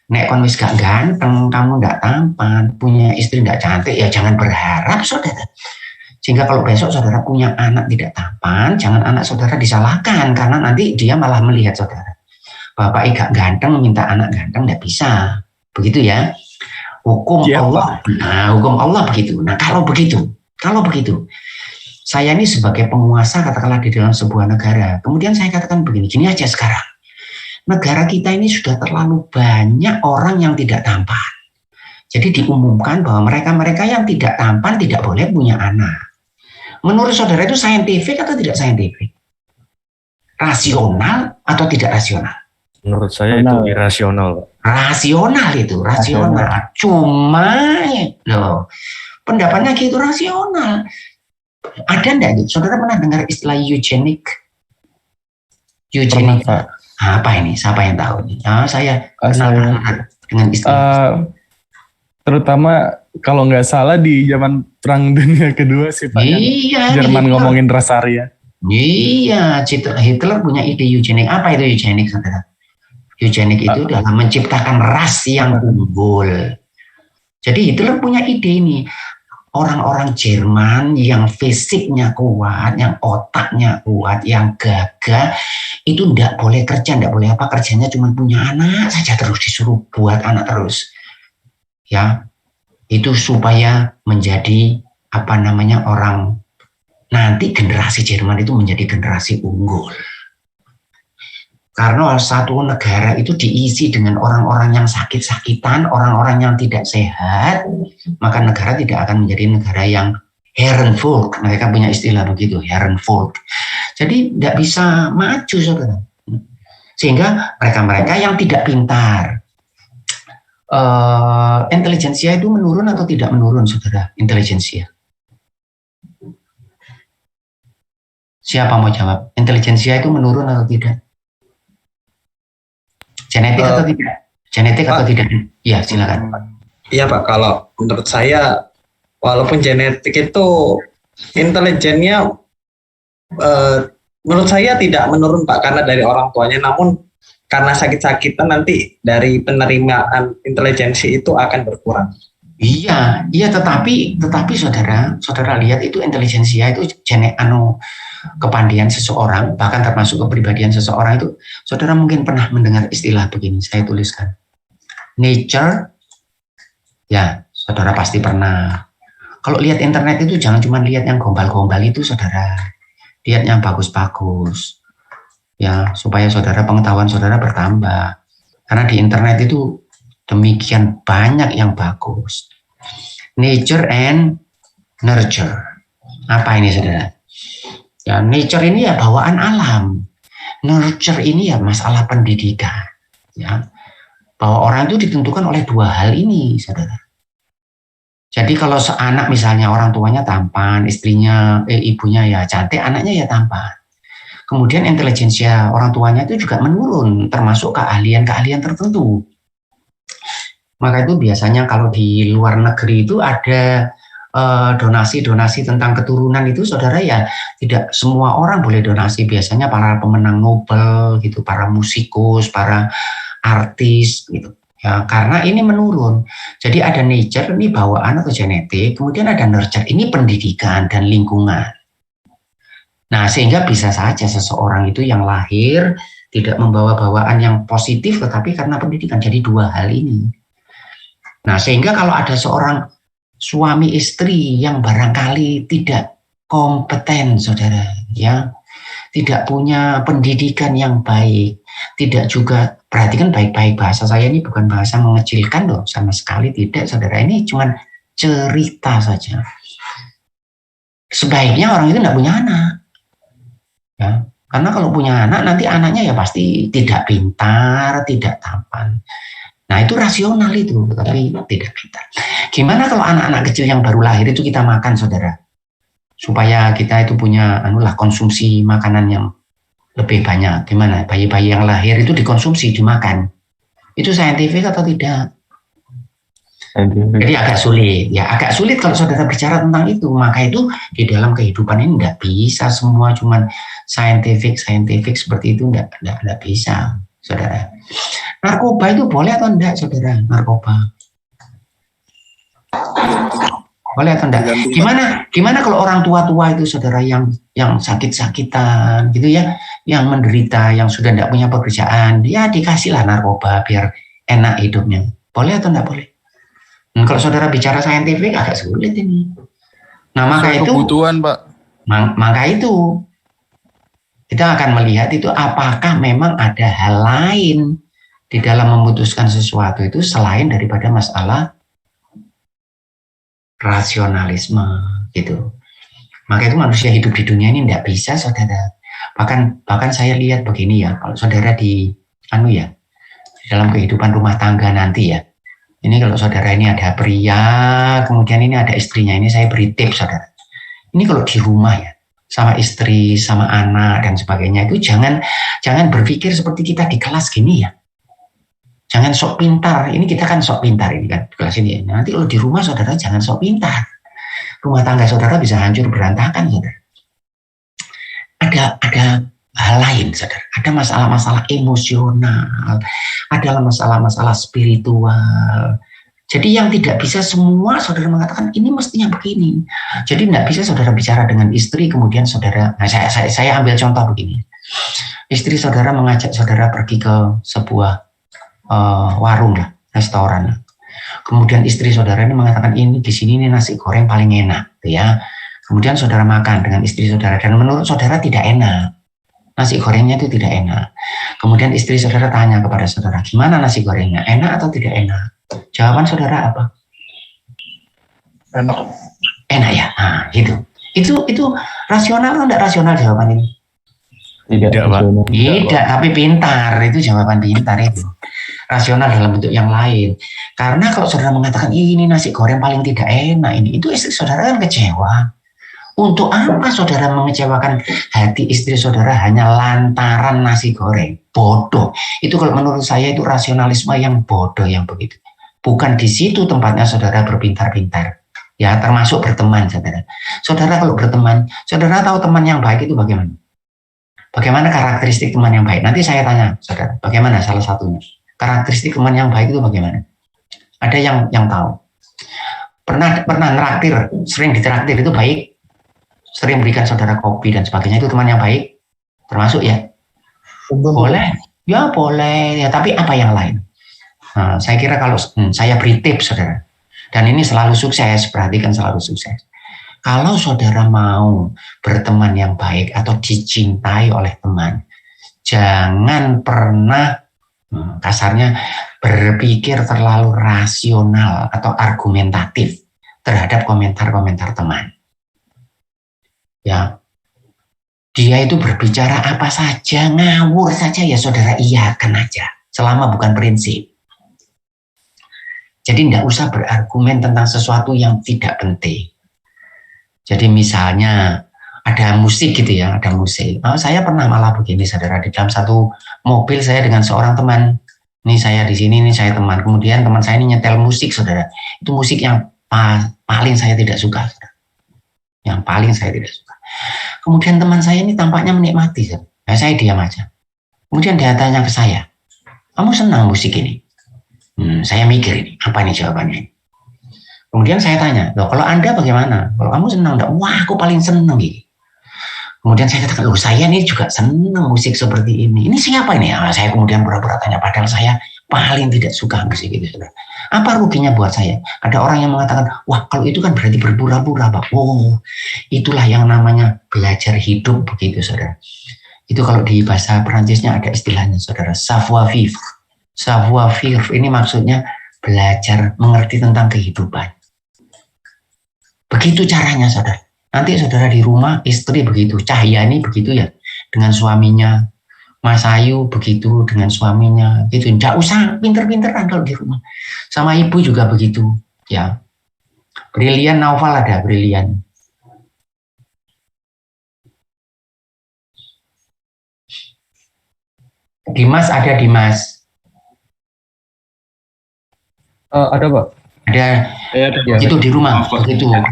Nek kon wis gak ganteng, kamu gak tampan, punya istri gak cantik, ya jangan berharap saudara. Sehingga kalau besok saudara punya anak tidak tampan, jangan anak saudara disalahkan, karena nanti dia malah melihat saudara. Bapak gak ganteng, minta anak ganteng, gak bisa. Begitu ya. Hukum Allah. Nah, hukum Allah begitu. Nah, kalau begitu, saya ini sebagai penguasa katakanlah di dalam sebuah negara. Kemudian saya katakan begini, gini aja sekarang. Negara kita ini sudah terlalu banyak orang yang tidak tampan. Jadi diumumkan bahwa mereka-mereka yang tidak tampan tidak boleh punya anak. Menurut saudara itu saintifik atau tidak saintifik? Rasional atau tidak rasional? Menurut saya itu irasional. Rasional. Cuma loh, pendapatnya gitu rasional. Ada enggak itu? Saudara pernah dengar istilah eugenik? Eugenik. Apa ini? Siapa yang tahu ini? Saya kenal dengan istilah. Terutama kalau nggak salah di zaman Perang Dunia Kedua sih Pak. Iya. Jerman ngomongin Rasaria. Iya, Hitler punya ide eugenik. Apa itu eugenik, saudara? Eugenik itu dalam menciptakan ras yang unggul. Jadi Hitler punya ide ini. Orang-orang Jerman yang fisiknya kuat, yang otaknya kuat, yang gagah, itu tidak boleh kerja, tidak boleh apa, kerjanya cuma punya anak saja terus, disuruh buat anak terus. Ya, itu supaya menjadi orang, nanti generasi Jerman itu menjadi generasi unggul. Karena satu negara itu diisi dengan orang-orang yang sakit-sakitan, orang-orang yang tidak sehat, maka negara tidak akan menjadi negara yang Herrenvolk. Mereka punya istilah begitu, Herrenvolk. Jadi tidak bisa maju, saudara. Sehingga mereka-mereka yang tidak pintar, intelijensia itu menurun atau tidak menurun, saudara? Intelijensia. Siapa mau jawab? Intelijensia itu menurun atau tidak? Genetik atau tidak? Genetik atau tidak? Iya, silakan. Iya Pak, kalau menurut saya walaupun genetik itu intelijennya menurut saya tidak menurun Pak, karena dari orang tuanya, namun karena sakit-sakitan nanti dari penerimaan intelijensi itu akan berkurang. Iya, tetapi saudara lihat itu intelijensia itu kepandaian seseorang, bahkan termasuk kepribadian seseorang itu, saudara mungkin pernah mendengar istilah begini, saya tuliskan. Nature, ya saudara pasti pernah. Kalau lihat internet itu jangan cuma lihat yang gombal-gombal itu, saudara. Lihat yang bagus-bagus. Ya, supaya pengetahuan saudara bertambah. Karena di internet itu demikian banyak yang bagus. Nature and nurture. Apa ini, saudara? Ya, nature ini ya bawaan alam. Nurture ini ya masalah pendidikan. Ya. Bahwa orang itu ditentukan oleh dua hal ini, saudara. Jadi kalau seanak misalnya orang tuanya tampan, ibunya ya cantik, anaknya ya tampan. Kemudian intelijensia orang tuanya itu juga menurun, termasuk keahlian-keahlian tertentu. Maka itu biasanya kalau di luar negeri itu ada donasi-donasi tentang keturunan itu, saudara, ya tidak semua orang boleh donasi. Biasanya para pemenang Nobel gitu, para musikus, para artis gitu, Ya, karena ini menurun. Jadi ada nature, ini bawaan atau genetik, kemudian ada nurture, ini pendidikan dan lingkungan. Nah, sehingga bisa saja seseorang itu yang lahir tidak membawa bawaan yang positif, tetapi karena pendidikan. Jadi dua hal ini. Nah, sehingga kalau ada seorang suami istri yang barangkali tidak kompeten, saudara, ya, tidak punya pendidikan yang baik, tidak juga, perhatikan baik-baik, bahasa saya ini bukan bahasa mengecilkan loh, sama sekali tidak, saudara. Ini cuma cerita saja. Sebaiknya orang itu tidak punya anak, ya, karena kalau punya anak nanti anaknya ya pasti tidak pintar, tidak tampan. Nah itu rasional itu, tapi tidak pintar. Gimana kalau anak-anak kecil yang baru lahir itu kita makan, saudara, supaya kita itu punya konsumsi makanan yang lebih banyak. Gimana bayi-bayi yang lahir itu dikonsumsi, dimakan, itu saintifik atau tidak? Jadi agak sulit kalau saudara bicara tentang itu. Maka itu di dalam kehidupan ini tidak bisa semua cuman saintifik seperti itu, tidak bisa, saudara. Narkoba itu boleh atau enggak, saudara? Narkoba boleh atau enggak? Gimana kalau orang tua-tua itu, saudara, yang sakit-sakitan gitu ya, yang menderita, yang sudah tidak punya pekerjaan, ya dikasihlah narkoba biar enak hidupnya. Boleh atau enggak boleh? Kalau saudara bicara saintifik agak sulit ini. Nah, maka itu kebutuhan, Pak. Maka itu kita akan melihat itu apakah memang ada hal lain di dalam memutuskan sesuatu itu selain daripada masalah rasionalisme gitu. Maka itu manusia hidup di dunia ini tidak bisa, saudara. Bahkan saya lihat begini ya, kalau saudara di dalam kehidupan rumah tangga nanti ya. Ini kalau saudara ini ada pria, kemudian ini ada istrinya, ini saya beri tips, saudara. Ini kalau di rumah ya, sama istri, sama anak dan sebagainya itu jangan berpikir seperti kita di kelas gini ya. Jangan sok pintar. Ini kita kan sok pintar ini kan di kelas ini. Nanti kalau di rumah saudara jangan sok pintar. Rumah tangga saudara bisa hancur berantakan, saudara. Ada hal lain, saudara. Ada masalah-masalah emosional, ada masalah-masalah spiritual. Jadi yang tidak bisa semua saudara mengatakan ini mestinya begini. Jadi tidak bisa saudara bicara dengan istri kemudian saudara. Nah, saya ambil contoh begini. Istri saudara mengajak saudara pergi ke sebuah warung lah, restoran lah. Kemudian istri saudara ini mengatakan ini di sini ini nasi goreng paling enak, ya. Kemudian saudara makan dengan istri saudara dan menurut saudara tidak enak. Nasi gorengnya itu tidak enak. Kemudian istri saudara tanya kepada saudara, gimana nasi gorengnya? Enak atau tidak enak? Jawaban saudara apa? Enak. Enak ya? Nah, gitu. Itu rasional atau tidak rasional jawaban ini? Tidak, Pak. Tidak, tapi pintar. Itu jawaban pintar itu. Rasional dalam bentuk yang lain. Karena kalau saudara mengatakan ini nasi goreng paling tidak enak ini, itu istri saudara kan kecewa. Untuk apa saudara mengecewakan hati istri saudara hanya lantaran nasi goreng? Bodoh. Itu kalau menurut saya itu rasionalisme yang bodoh yang begitu. Bukan di situ tempatnya saudara berpintar-pintar. Ya, termasuk berteman, saudara. Saudara kalau berteman, saudara tahu teman yang baik itu bagaimana? Bagaimana karakteristik teman yang baik? Nanti saya tanya, saudara, bagaimana salah satunya? Karakteristik teman yang baik itu bagaimana? Ada yang tahu? Pernah neraktir, sering ditraktir itu baik? Sering berikan saudara kopi dan sebagainya, itu teman yang baik? Termasuk ya? Boleh? Ya boleh, ya, tapi apa yang lain? Nah, saya kira kalau saya beri tips, saudara, dan ini selalu sukses, perhatikan selalu sukses. Kalau saudara mau berteman yang baik atau dicintai oleh teman, jangan pernah kasarnya berpikir terlalu rasional atau argumentatif terhadap komentar-komentar teman. Ya, dia itu berbicara apa saja, ngawur saja ya saudara iyakan aja, selama bukan prinsip. Jadi tidak usah berargumen tentang sesuatu yang tidak penting. Jadi misalnya ada musik gitu ya, ada musik. Saya pernah malah begini, saudara, di dalam satu mobil saya dengan seorang teman. Ini saya di sini, ini saya teman. Kemudian teman saya ini nyetel musik, saudara. Itu musik yang paling saya tidak suka, saudara. Yang paling saya tidak suka. Kemudian teman saya ini tampaknya menikmati, saudara. Nah, saya diam aja. Kemudian dia tanya ke saya, kamu senang musik ini? Saya mikir ini, apa ini jawabannya? Kemudian saya tanya, loh kalau Anda bagaimana? Kalau kamu senang enggak? Wah, aku paling senang gitu. Kemudian saya katakan, loh saya ini juga senang musik seperti ini. Ini siapa ini? Saya kemudian pura-pura tanya, padahal saya paling tidak suka musik itu. Saudara. Apa ruginya buat saya? Ada orang yang mengatakan, wah kalau itu kan berarti berpura-pura, Pak. Oh, itulah yang namanya belajar hidup begitu, saudara. Itu kalau di bahasa Perancisnya ada istilahnya, saudara, savoir vivre. Savoir vivre ini maksudnya belajar mengerti tentang kehidupan. Begitu caranya, saudara. Nanti saudara di rumah, istri begitu, Cahyani begitu ya, dengan suaminya, Mas Ayu begitu dengan suaminya, gitu. Nggak usah pinter-pinteran kalau di rumah. Sama ibu juga begitu, ya. Brilian Naufal ada, Brilian. Dimas ada, Dimas. Ada Pak. Ada, itu di rumah, begitu ya.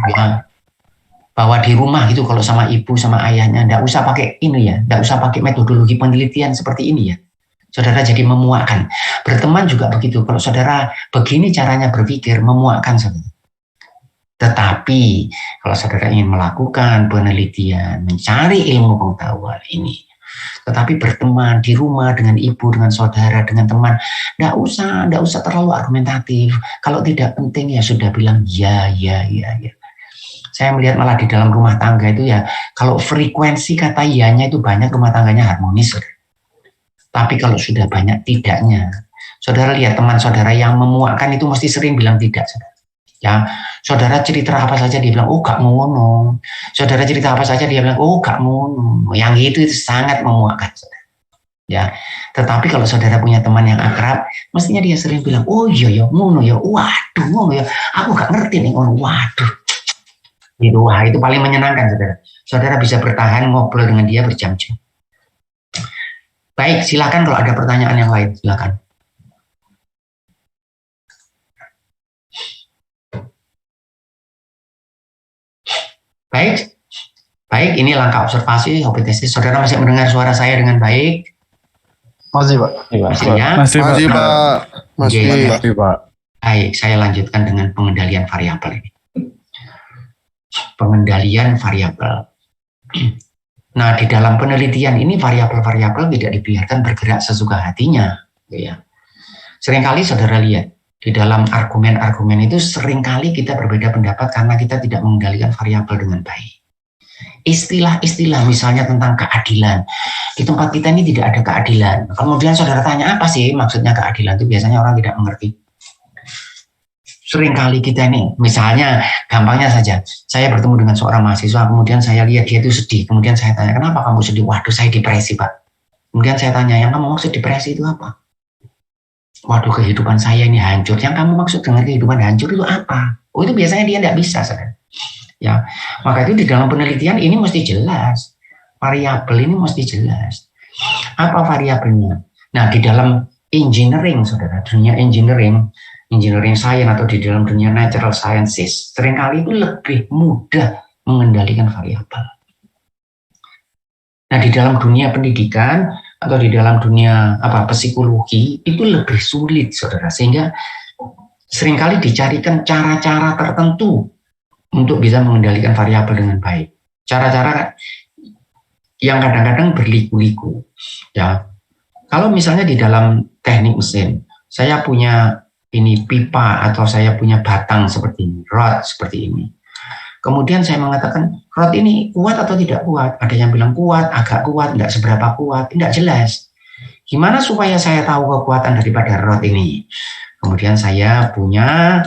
Bahwa di rumah gitu kalau sama ibu sama ayahnya nggak usah pakai ini ya, nggak usah pakai metodologi penelitian seperti ini ya. Saudara jadi memuakkan. Berteman juga begitu. Kalau saudara begini caranya berpikir, memuakkan saudara. Tetapi kalau saudara ingin melakukan penelitian, mencari ilmu pengetahuan ini, tetapi berteman di rumah dengan ibu, dengan saudara, dengan teman, nggak usah terlalu argumentatif. Kalau tidak penting ya sudah bilang ya. Saya melihat malah di dalam rumah tangga itu ya, kalau frekuensi kata iyanya itu banyak, rumah tangganya harmonis. Saudara. Tapi kalau sudah banyak tidaknya, saudara lihat teman saudara yang memuakkan itu mesti sering bilang tidak. Saudara. Ya, saudara cerita apa saja dia bilang, oh gak ngono. Saudara cerita apa saja dia bilang, oh gak ngono. Yang itu sangat memuakkan. Saudara. Ya, tetapi kalau saudara punya teman yang akrab, mestinya dia sering bilang, oh iya ngono ya, waduh ngono ya, aku gak ngerti nih ngono, waduh. Gitu, wah itu paling menyenangkan saudara. Saudara bisa bertahan ngobrol dengan dia berjam-jam. Baik, silakan kalau ada pertanyaan yang lain, silakan. Baik, ini langkah observasi hipotesis. Saudara masih mendengar suara saya dengan baik? Masih Pak. Masih Pak. Baik, saya lanjutkan dengan pengendalian variabel ini. Pengendalian variabel. Nah, di dalam penelitian ini variabel-variabel tidak dibiarkan bergerak sesuka hatinya, ya. Seringkali saudara lihat di dalam argumen-argumen itu seringkali kita berbeda pendapat karena kita tidak mengendalikan variabel dengan baik. Istilah-istilah misalnya tentang keadilan. Di tempat kita ini tidak ada keadilan. Kemudian saudara tanya apa sih maksudnya keadilan itu, biasanya orang tidak mengerti. Seringkali kita ini, misalnya gampangnya saja, saya bertemu dengan seorang mahasiswa, kemudian saya lihat dia itu sedih, kemudian saya tanya, kenapa kamu sedih? Waduh, saya depresi Pak. Kemudian saya tanya, yang kamu maksud depresi itu apa? Waduh, kehidupan saya ini hancur. Yang kamu maksud dengan kehidupan hancur itu apa? Oh, itu biasanya dia tidak bisa, saudara. Ya, maka itu di dalam penelitian ini mesti jelas, variabel ini mesti jelas. Apa variabelnya? Nah, di dalam engineering, saudara, dunia engineering science atau di dalam dunia natural sciences, seringkali itu lebih mudah mengendalikan variabel. Nah, di dalam dunia pendidikan atau di dalam dunia psikologi itu lebih sulit, saudara, sehingga seringkali dicarikan cara-cara tertentu untuk bisa mengendalikan variabel dengan baik. Cara-cara yang kadang-kadang berliku-liku. Ya, kalau misalnya di dalam teknik mesin, saya punya ini pipa atau saya punya batang seperti ini, rod seperti ini. Kemudian saya mengatakan, rod ini kuat atau tidak kuat? Ada yang bilang kuat, agak kuat, tidak seberapa kuat, tidak jelas. Gimana supaya saya tahu kekuatan daripada rod ini? Kemudian saya punya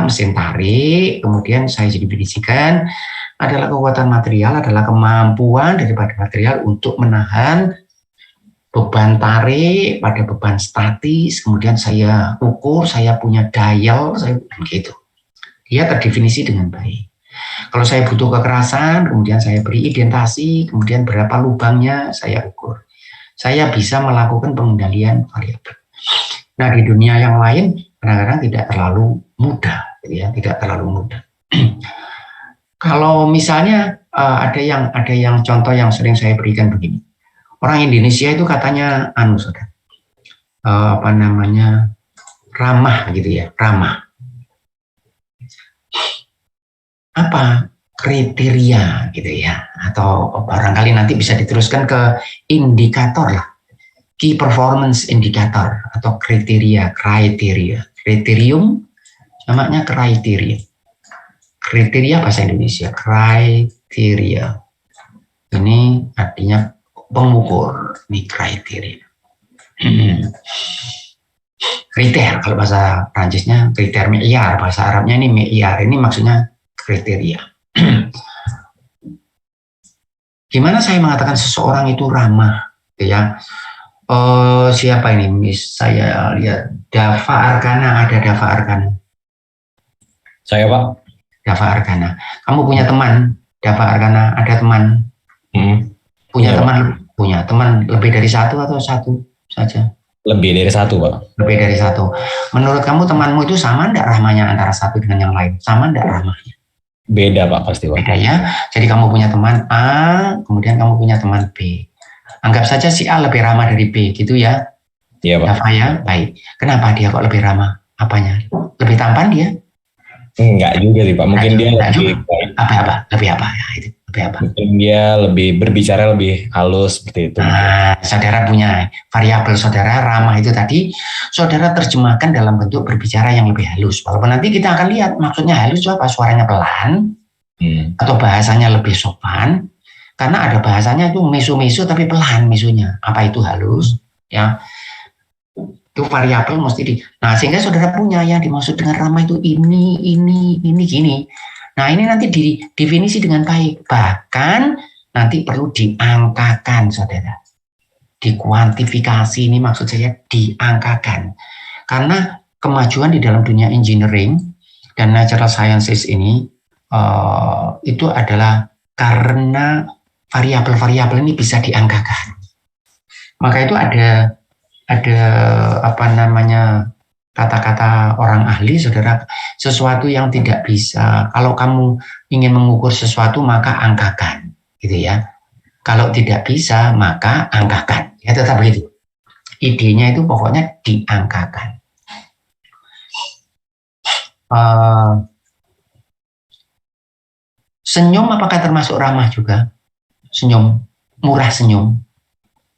mesin tarik, kemudian saya jadi definisikan adalah kekuatan material, adalah kemampuan daripada material untuk menahan beban tarik pada beban statis, kemudian saya ukur, saya punya dial, gitu. Dia terdefinisi dengan baik. Kalau saya butuh kekerasan, kemudian saya beri identasi, kemudian berapa lubangnya saya ukur. Saya bisa melakukan pengendalian variabel. Nah, di dunia yang lain kadang-kadang tidak terlalu mudah, ya, tidak terlalu mudah. Kalau misalnya ada yang contoh yang sering saya berikan begini. Orang Indonesia itu katanya saudara, ramah gitu ya, ramah. Apa kriteria gitu ya, atau barangkali nanti bisa diteruskan ke indikator lah, key performance indicator atau kriteria, kriterium namanya kriteria bahasa Indonesia, kriteria ini artinya pengukur, ini kriteria. Kriter kalau bahasa Prancisnya kriter, me'yar, bahasa Arabnya ini me'yar, ini maksudnya kriteria. Gimana saya mengatakan seseorang itu ramah, gitu ya? Siapa ini? Saya lihat Dava Arkana, ada Dava Arkana. Saya Pak. Dava Arkana. Kamu punya teman, Dava Arkana, ada teman? Punya Ya, teman, punya teman lebih dari satu atau satu saja? Lebih dari satu Pak. Lebih dari satu. Menurut kamu temanmu itu sama enggak rahmanya antara satu dengan yang lain? Sama enggak rahmanya? Beda Pak pasti Pak. Beda ya. Jadi kamu punya teman A, kemudian kamu punya teman B. Anggap saja si A lebih ramah dari B, gitu ya? Iya Pak. Dava ya, baik. Kenapa dia kok lebih ramah? Apanya? Lebih tampan dia? Enggak juga sih Pak. Mungkin dia Enggak lebih juga. Apa? Lebih apa? Ya, itu. Lebih apa? mungkin dia lebih berbicara lebih halus seperti itu. Nah, saudara punya variabel saudara ramah itu tadi, saudara terjemahkan dalam bentuk berbicara yang lebih halus. Walaupun nanti kita akan lihat maksudnya halus itu apa, suaranya pelan atau bahasanya lebih sopan. Karena ada bahasanya itu misu-misu tapi pelan misunya. Apa itu halus? Ya, itu variabel mesti di. Nah, sehingga saudara punya yang dimaksud dengan ramah itu ini, gini. Nah, ini nanti didefinisi dengan baik. Bahkan nanti perlu diangkakan, saudara. Dikuantifikasi, ini maksud saya diangkakan. Karena kemajuan di dalam dunia engineering dan natural sciences ini itu adalah karena variabel-variabel ini bisa diangkakan. Maka itu ada apa namanya, kata-kata orang ahli, saudara, sesuatu yang tidak bisa, kalau kamu ingin mengukur sesuatu maka angkakan, gitu ya. Kalau tidak bisa maka angkakan, ya tetap begitu. Idenya itu pokoknya diangkakan. Senyum apakah termasuk ramah juga? Senyum, murah senyum.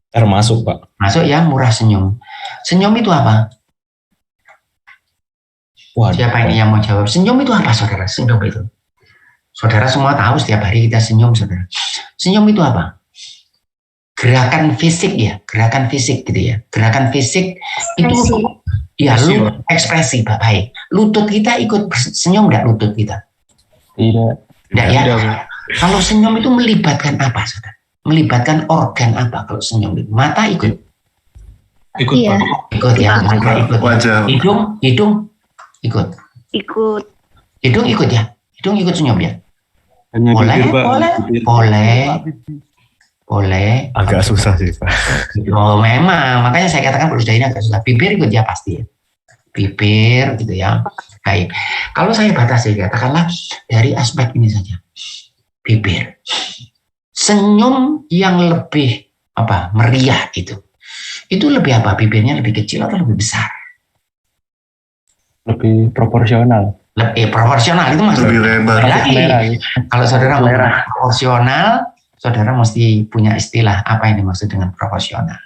Termasuk Pak. Masuk ya, murah senyum. Senyum itu apa? Waduh, siapa ini yang mau jawab? Senyum itu apa, saudara? Senyum itu. Saudara semua tahu setiap hari kita senyum, saudara. Senyum itu apa? Gerakan fisik ya, gerakan fisik gitu ya. Gerakan fisik itu ya, ekspresi, baik. Lutut kita ikut senyum enggak, lutut kita? Tidak. Enggak ya? Kalau senyum itu melibatkan apa, saudara? Melibatkan organ apa kalau senyum itu? Mata ikut? Ikut, Iya. Pak. Ikut ya, mata ikut. Wajah. Hidung ikut. Ikut. Hidung ikut ya? Hidung ikut senyum ya? Hanya Boleh, bibir, Pak. Bibir. boleh. Agak susah sih, Pak. Oh, memang, makanya saya katakan berusaha ini agak susah. Bibir ikut ya pasti ya. Bibir gitu ya. Baik. Kalau saya batasi, katakanlah dari aspek ini saja. Bibir. Senyum yang lebih meriah itu lebih apa? Bibirnya lebih kecil atau lebih besar? Lebih proporsional. Lebih proporsional itu maksudnya. Lebih lebar. Lagi. Kalau saudara mau proporsional, saudara mesti punya istilah apa yang dimaksud dengan proporsional.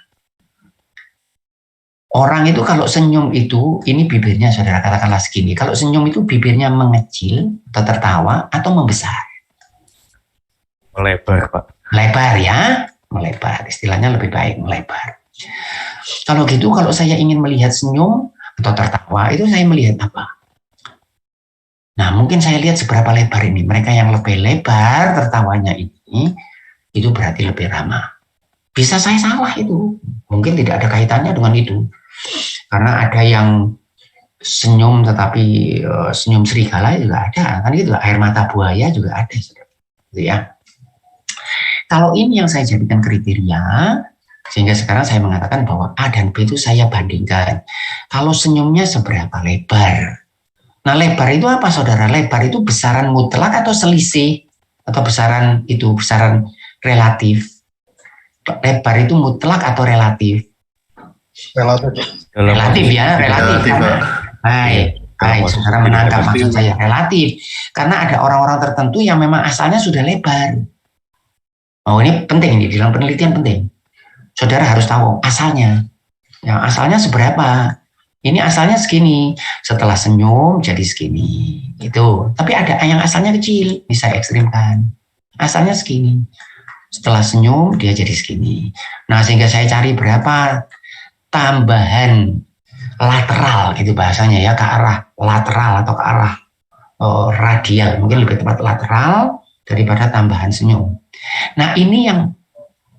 Orang itu kalau senyum itu, ini bibirnya saudara katakanlah segini. Kalau senyum itu bibirnya mengecil atau tertawa atau membesar. Melebar, Pak. Melebar ya, melebar. Istilahnya lebih baik, melebar. Kalau gitu, kalau saya ingin melihat senyum atau tertawa, itu saya melihat apa? Nah, mungkin saya lihat seberapa lebar ini. Mereka yang lebih lebar tertawanya ini, itu berarti lebih ramah. Bisa saya salah itu. Mungkin tidak ada kaitannya dengan itu. Karena ada yang senyum tetapi senyum serigala juga ada. Kan gitu, air mata buaya juga ada. Gitu ya. Kalau ini yang saya jadikan kriteria, sehingga sekarang saya mengatakan bahwa A dan B itu saya bandingkan. Kalau senyumnya seberapa lebar? Nah, lebar itu apa, saudara? Lebar itu besaran mutlak atau selisih? Atau besaran relatif? Lebar itu mutlak atau relatif? Relatif. Relatif ya, relatif. Baik, saudara menangkap maksud saya relatif. Karena ada orang-orang tertentu yang memang asalnya sudah lebar. Oh, ini penting, di dalam penelitian penting. Saudara harus tahu asalnya. Yang asalnya seberapa? Ini asalnya segini. Setelah senyum jadi segini. Itu. Tapi ada yang asalnya kecil. Ini saya ekstrimkan. Asalnya segini. Setelah senyum dia jadi segini. Nah, sehingga saya cari berapa tambahan lateral gitu bahasanya ya, ke arah lateral atau ke arah radial, mungkin lebih tepat lateral daripada tambahan senyum. Nah, ini yang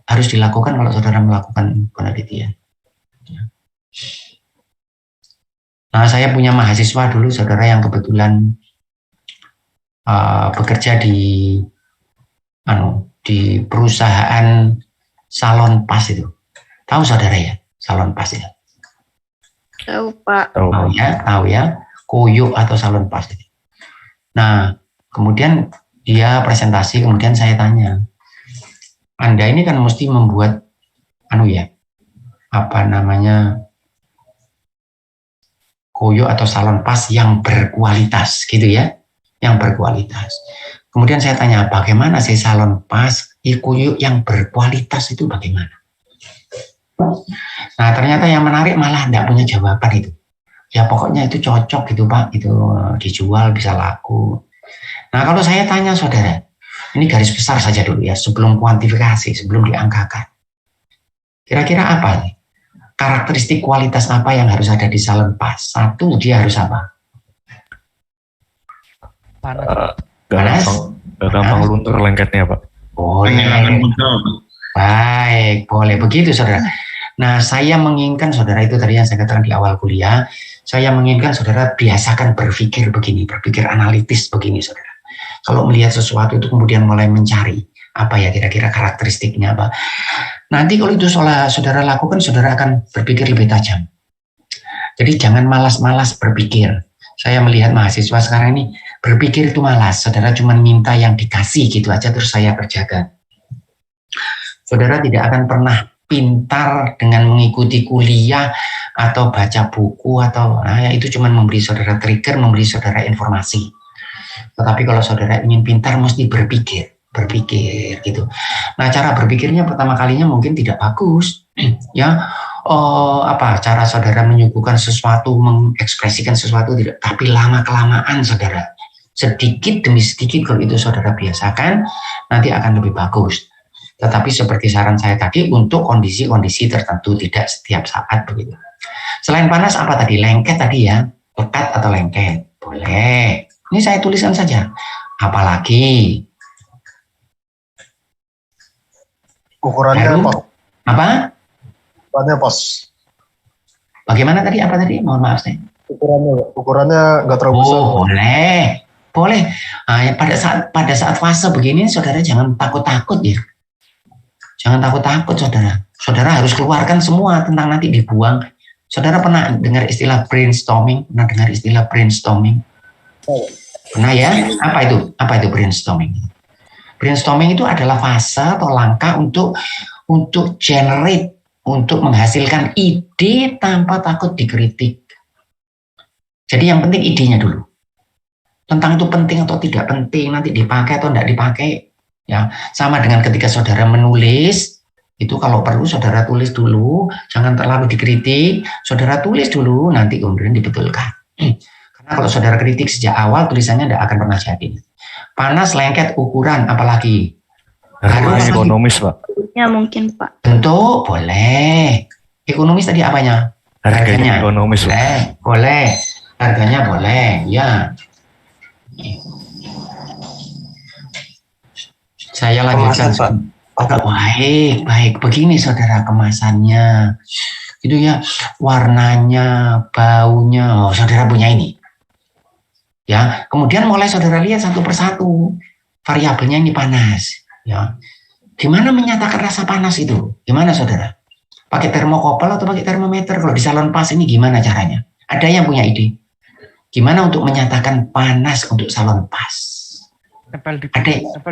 harus dilakukan kalau saudara melakukan penelitian. Nah, saya punya mahasiswa dulu, saudara, yang kebetulan bekerja di perusahaan salon pas itu. Tahu saudara ya, salon pas itu? Tahu, Pak. Tahu ya, Koyo atau salon pas itu. Nah, kemudian dia presentasi, kemudian saya tanya, Anda ini kan mesti membuat Koyo atau salon pas yang berkualitas gitu ya, yang berkualitas. Kemudian saya tanya, bagaimana sih salon pas Koyo yang berkualitas itu bagaimana? Nah, ternyata yang menarik malah tidak punya jawaban itu. Ya pokoknya itu cocok gitu Pak, itu dijual bisa laku. Nah, kalau saya tanya saudara, ini garis besar saja dulu ya, sebelum kuantifikasi, sebelum diangkakan. Kira-kira apa nih? Karakteristik kualitas apa yang harus ada di salon pas? Satu, dia harus apa? Panas. Gampang luntur lengketnya Pak. Boleh. Baik, boleh begitu saudara. Nah, saya menginginkan saudara itu tadi yang saya katakan di awal kuliah, saya menginginkan saudara biasakan berpikir begini, berpikir analitis begini saudara. Kalau melihat sesuatu itu kemudian mulai mencari apa ya kira-kira karakteristiknya apa. Nanti kalau itu saudara lakukan, saudara akan berpikir lebih tajam. Jadi jangan malas-malas berpikir. Saya melihat mahasiswa sekarang ini berpikir itu malas, saudara cuma minta yang dikasih gitu aja terus saya kerjakan. Saudara tidak akan pernah pintar dengan mengikuti kuliah atau baca buku atau itu cuma memberi saudara trigger, memberi saudara informasi. Tetapi kalau saudara ingin pintar mesti berpikir gitu. Nah, cara berpikirnya pertama kalinya mungkin tidak bagus ya. Cara saudara menyuguhkan sesuatu, mengekspresikan sesuatu tidak, tapi lama kelamaan saudara sedikit demi sedikit kalau itu saudara biasakan nanti akan lebih bagus. Tetapi seperti saran saya tadi, untuk kondisi-kondisi tertentu, tidak setiap saat begitu. Selain panas apa tadi? Lengket tadi ya, pekat atau lengket. Boleh. Ini saya tuliskan saja. Apalagi? Ukurannya apa? Apa? Ukurannya pas. Bagaimana tadi? Apa tadi? Mohon maaf saya. Ukurannya nggak terlalu besar. Oh, boleh. Nah, pada saat fase begini, saudara jangan takut-takut ya. Jangan takut-takut saudara. Saudara harus keluarkan semua tentang nanti dibuang. Saudara pernah dengar istilah brainstorming? Pernah dengar istilah brainstorming? Pernah ya? Apa itu brainstorming? Brainstorming itu adalah fase atau langkah untuk generate, untuk menghasilkan ide tanpa takut dikritik. Jadi yang penting idenya dulu. Tentang itu penting atau tidak penting, nanti dipakai atau tidak dipakai. Ya, sama dengan ketika saudara menulis, itu kalau perlu saudara tulis dulu, jangan terlalu dikritik, saudara tulis dulu, nanti kemudian dibetulkan. Karena kalau saudara kritik sejak awal, tulisannya tidak akan pernah jadi. Panas, lengket, ukuran, apalagi? Harga ekonomis, Pak. Ya mungkin, Pak. Bentuk, boleh. Ekonomis tadi apanya? Harganya ekonomis, Pak. Boleh. Harganya boleh, ya. Saya lanjutkan. Baik. Begini saudara kemasannya. Gitu ya. Warnanya, baunya. Saudara punya ini. Ya. Kemudian mulai saudara lihat satu persatu. Variabelnya ini panas. Ya. Gimana menyatakan rasa panas itu? Gimana saudara? Pakai termokopel atau pakai termometer? Kalau di salon pas ini gimana caranya? Ada yang punya ide? Gimana untuk menyatakan panas untuk salon pas? Tempel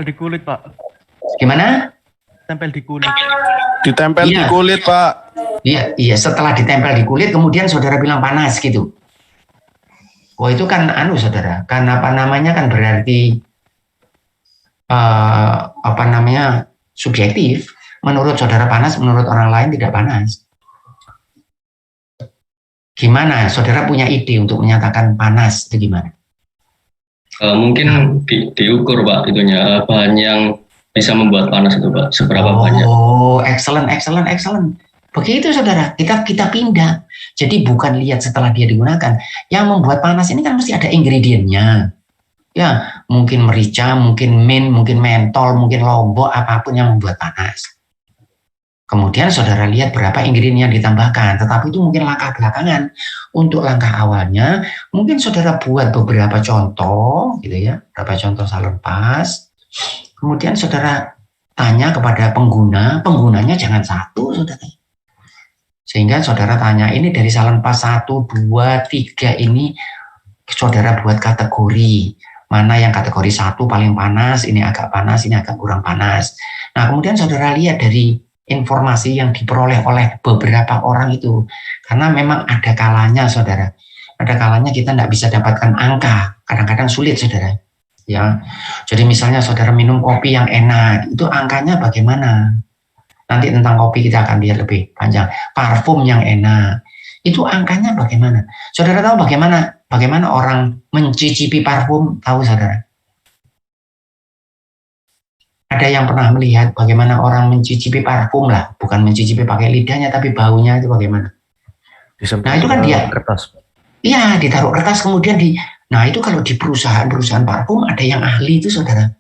di kulit, Pak. Gimana? Tempel di kulit. Ditempel di kulit, Pak. Iya. Setelah ditempel di kulit, kemudian saudara bilang panas gitu. Oh itu kan saudara, kan apa namanya kan berarti subjektif. Menurut saudara panas, menurut orang lain tidak panas. Gimana? Saudara punya ide untuk menyatakan panas itu gimana? Mungkin diukur Pak itunya bahan yang bisa membuat panas itu Pak, seberapa banyak. Oh, excellent. Begitu saudara, kita pindah. Jadi bukan lihat setelah dia digunakan. Yang membuat panas ini kan mesti ada ingredientnya. Ya, mungkin merica, mungkin mint, mungkin mentol, mungkin lombok, apapun yang membuat panas. Kemudian saudara lihat berapa ingredient yang ditambahkan, tetapi itu mungkin langkah belakangan. Untuk langkah awalnya, mungkin saudara buat beberapa contoh, gitu ya, beberapa contoh salon pas. Kemudian saudara tanya kepada penggunanya jangan satu, saudara. Sehingga saudara tanya, ini dari salon pas 1, 2, 3 ini, saudara buat kategori. Mana yang kategori 1 paling panas, ini agak panas, ini agak kurang panas. Nah, kemudian saudara lihat dari informasi yang diperoleh oleh beberapa orang itu, karena memang ada kalanya saudara, ada kalanya kita tidak bisa dapatkan angka, kadang-kadang sulit saudara ya. Jadi misalnya saudara minum kopi yang enak, itu angkanya bagaimana? Nanti tentang kopi kita akan lihat lebih panjang. Parfum yang enak, itu angkanya bagaimana? Saudara tahu bagaimana orang mencicipi parfum? Tahu saudara? Ada yang pernah melihat bagaimana orang mencicipi parfum lah, bukan mencicipi pakai lidahnya, tapi baunya itu bagaimana? Nah itu kan dia kertas. Iya, ditaruh kertas kemudian nah itu kalau di perusahaan parfum ada yang ahli itu saudara.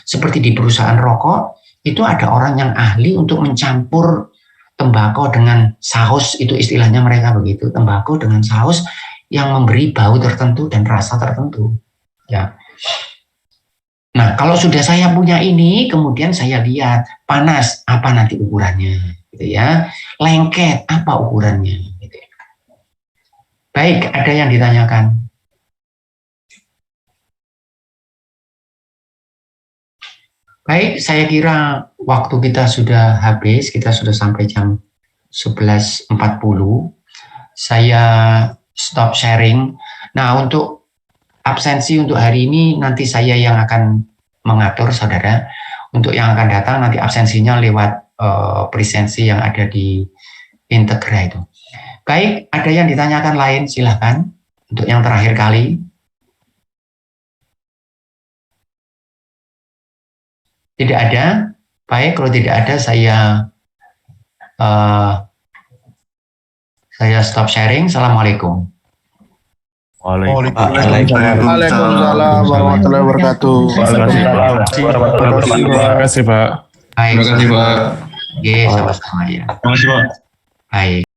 Seperti di perusahaan rokok, itu ada orang yang ahli untuk mencampur tembakau dengan saus, itu istilahnya mereka begitu, tembakau dengan saus yang memberi bau tertentu dan rasa tertentu. Ya. Nah, kalau sudah saya punya ini, kemudian saya lihat panas apa nanti ukurannya, gitu ya. Lengket apa ukurannya, gitu ya. Baik, ada yang ditanyakan? Baik, saya kira waktu kita sudah habis, kita sudah sampai jam 11.40. Saya stop sharing. Nah, untuk absensi untuk hari ini nanti saya yang akan mengatur saudara. Untuk yang akan datang nanti absensinya lewat presensi yang ada di Integra itu. Baik, ada yang ditanyakan lain silahkan untuk yang terakhir kali. Tidak ada. Baik, kalau tidak ada saya stop sharing. Assalamualaikum. Waalaikumsalam warahmatullahi wabarakatuh. Terima kasih Pak. Baik, Terima kasih Pak. Oke, sama-sama ya. Terima kasih Pak. Baik.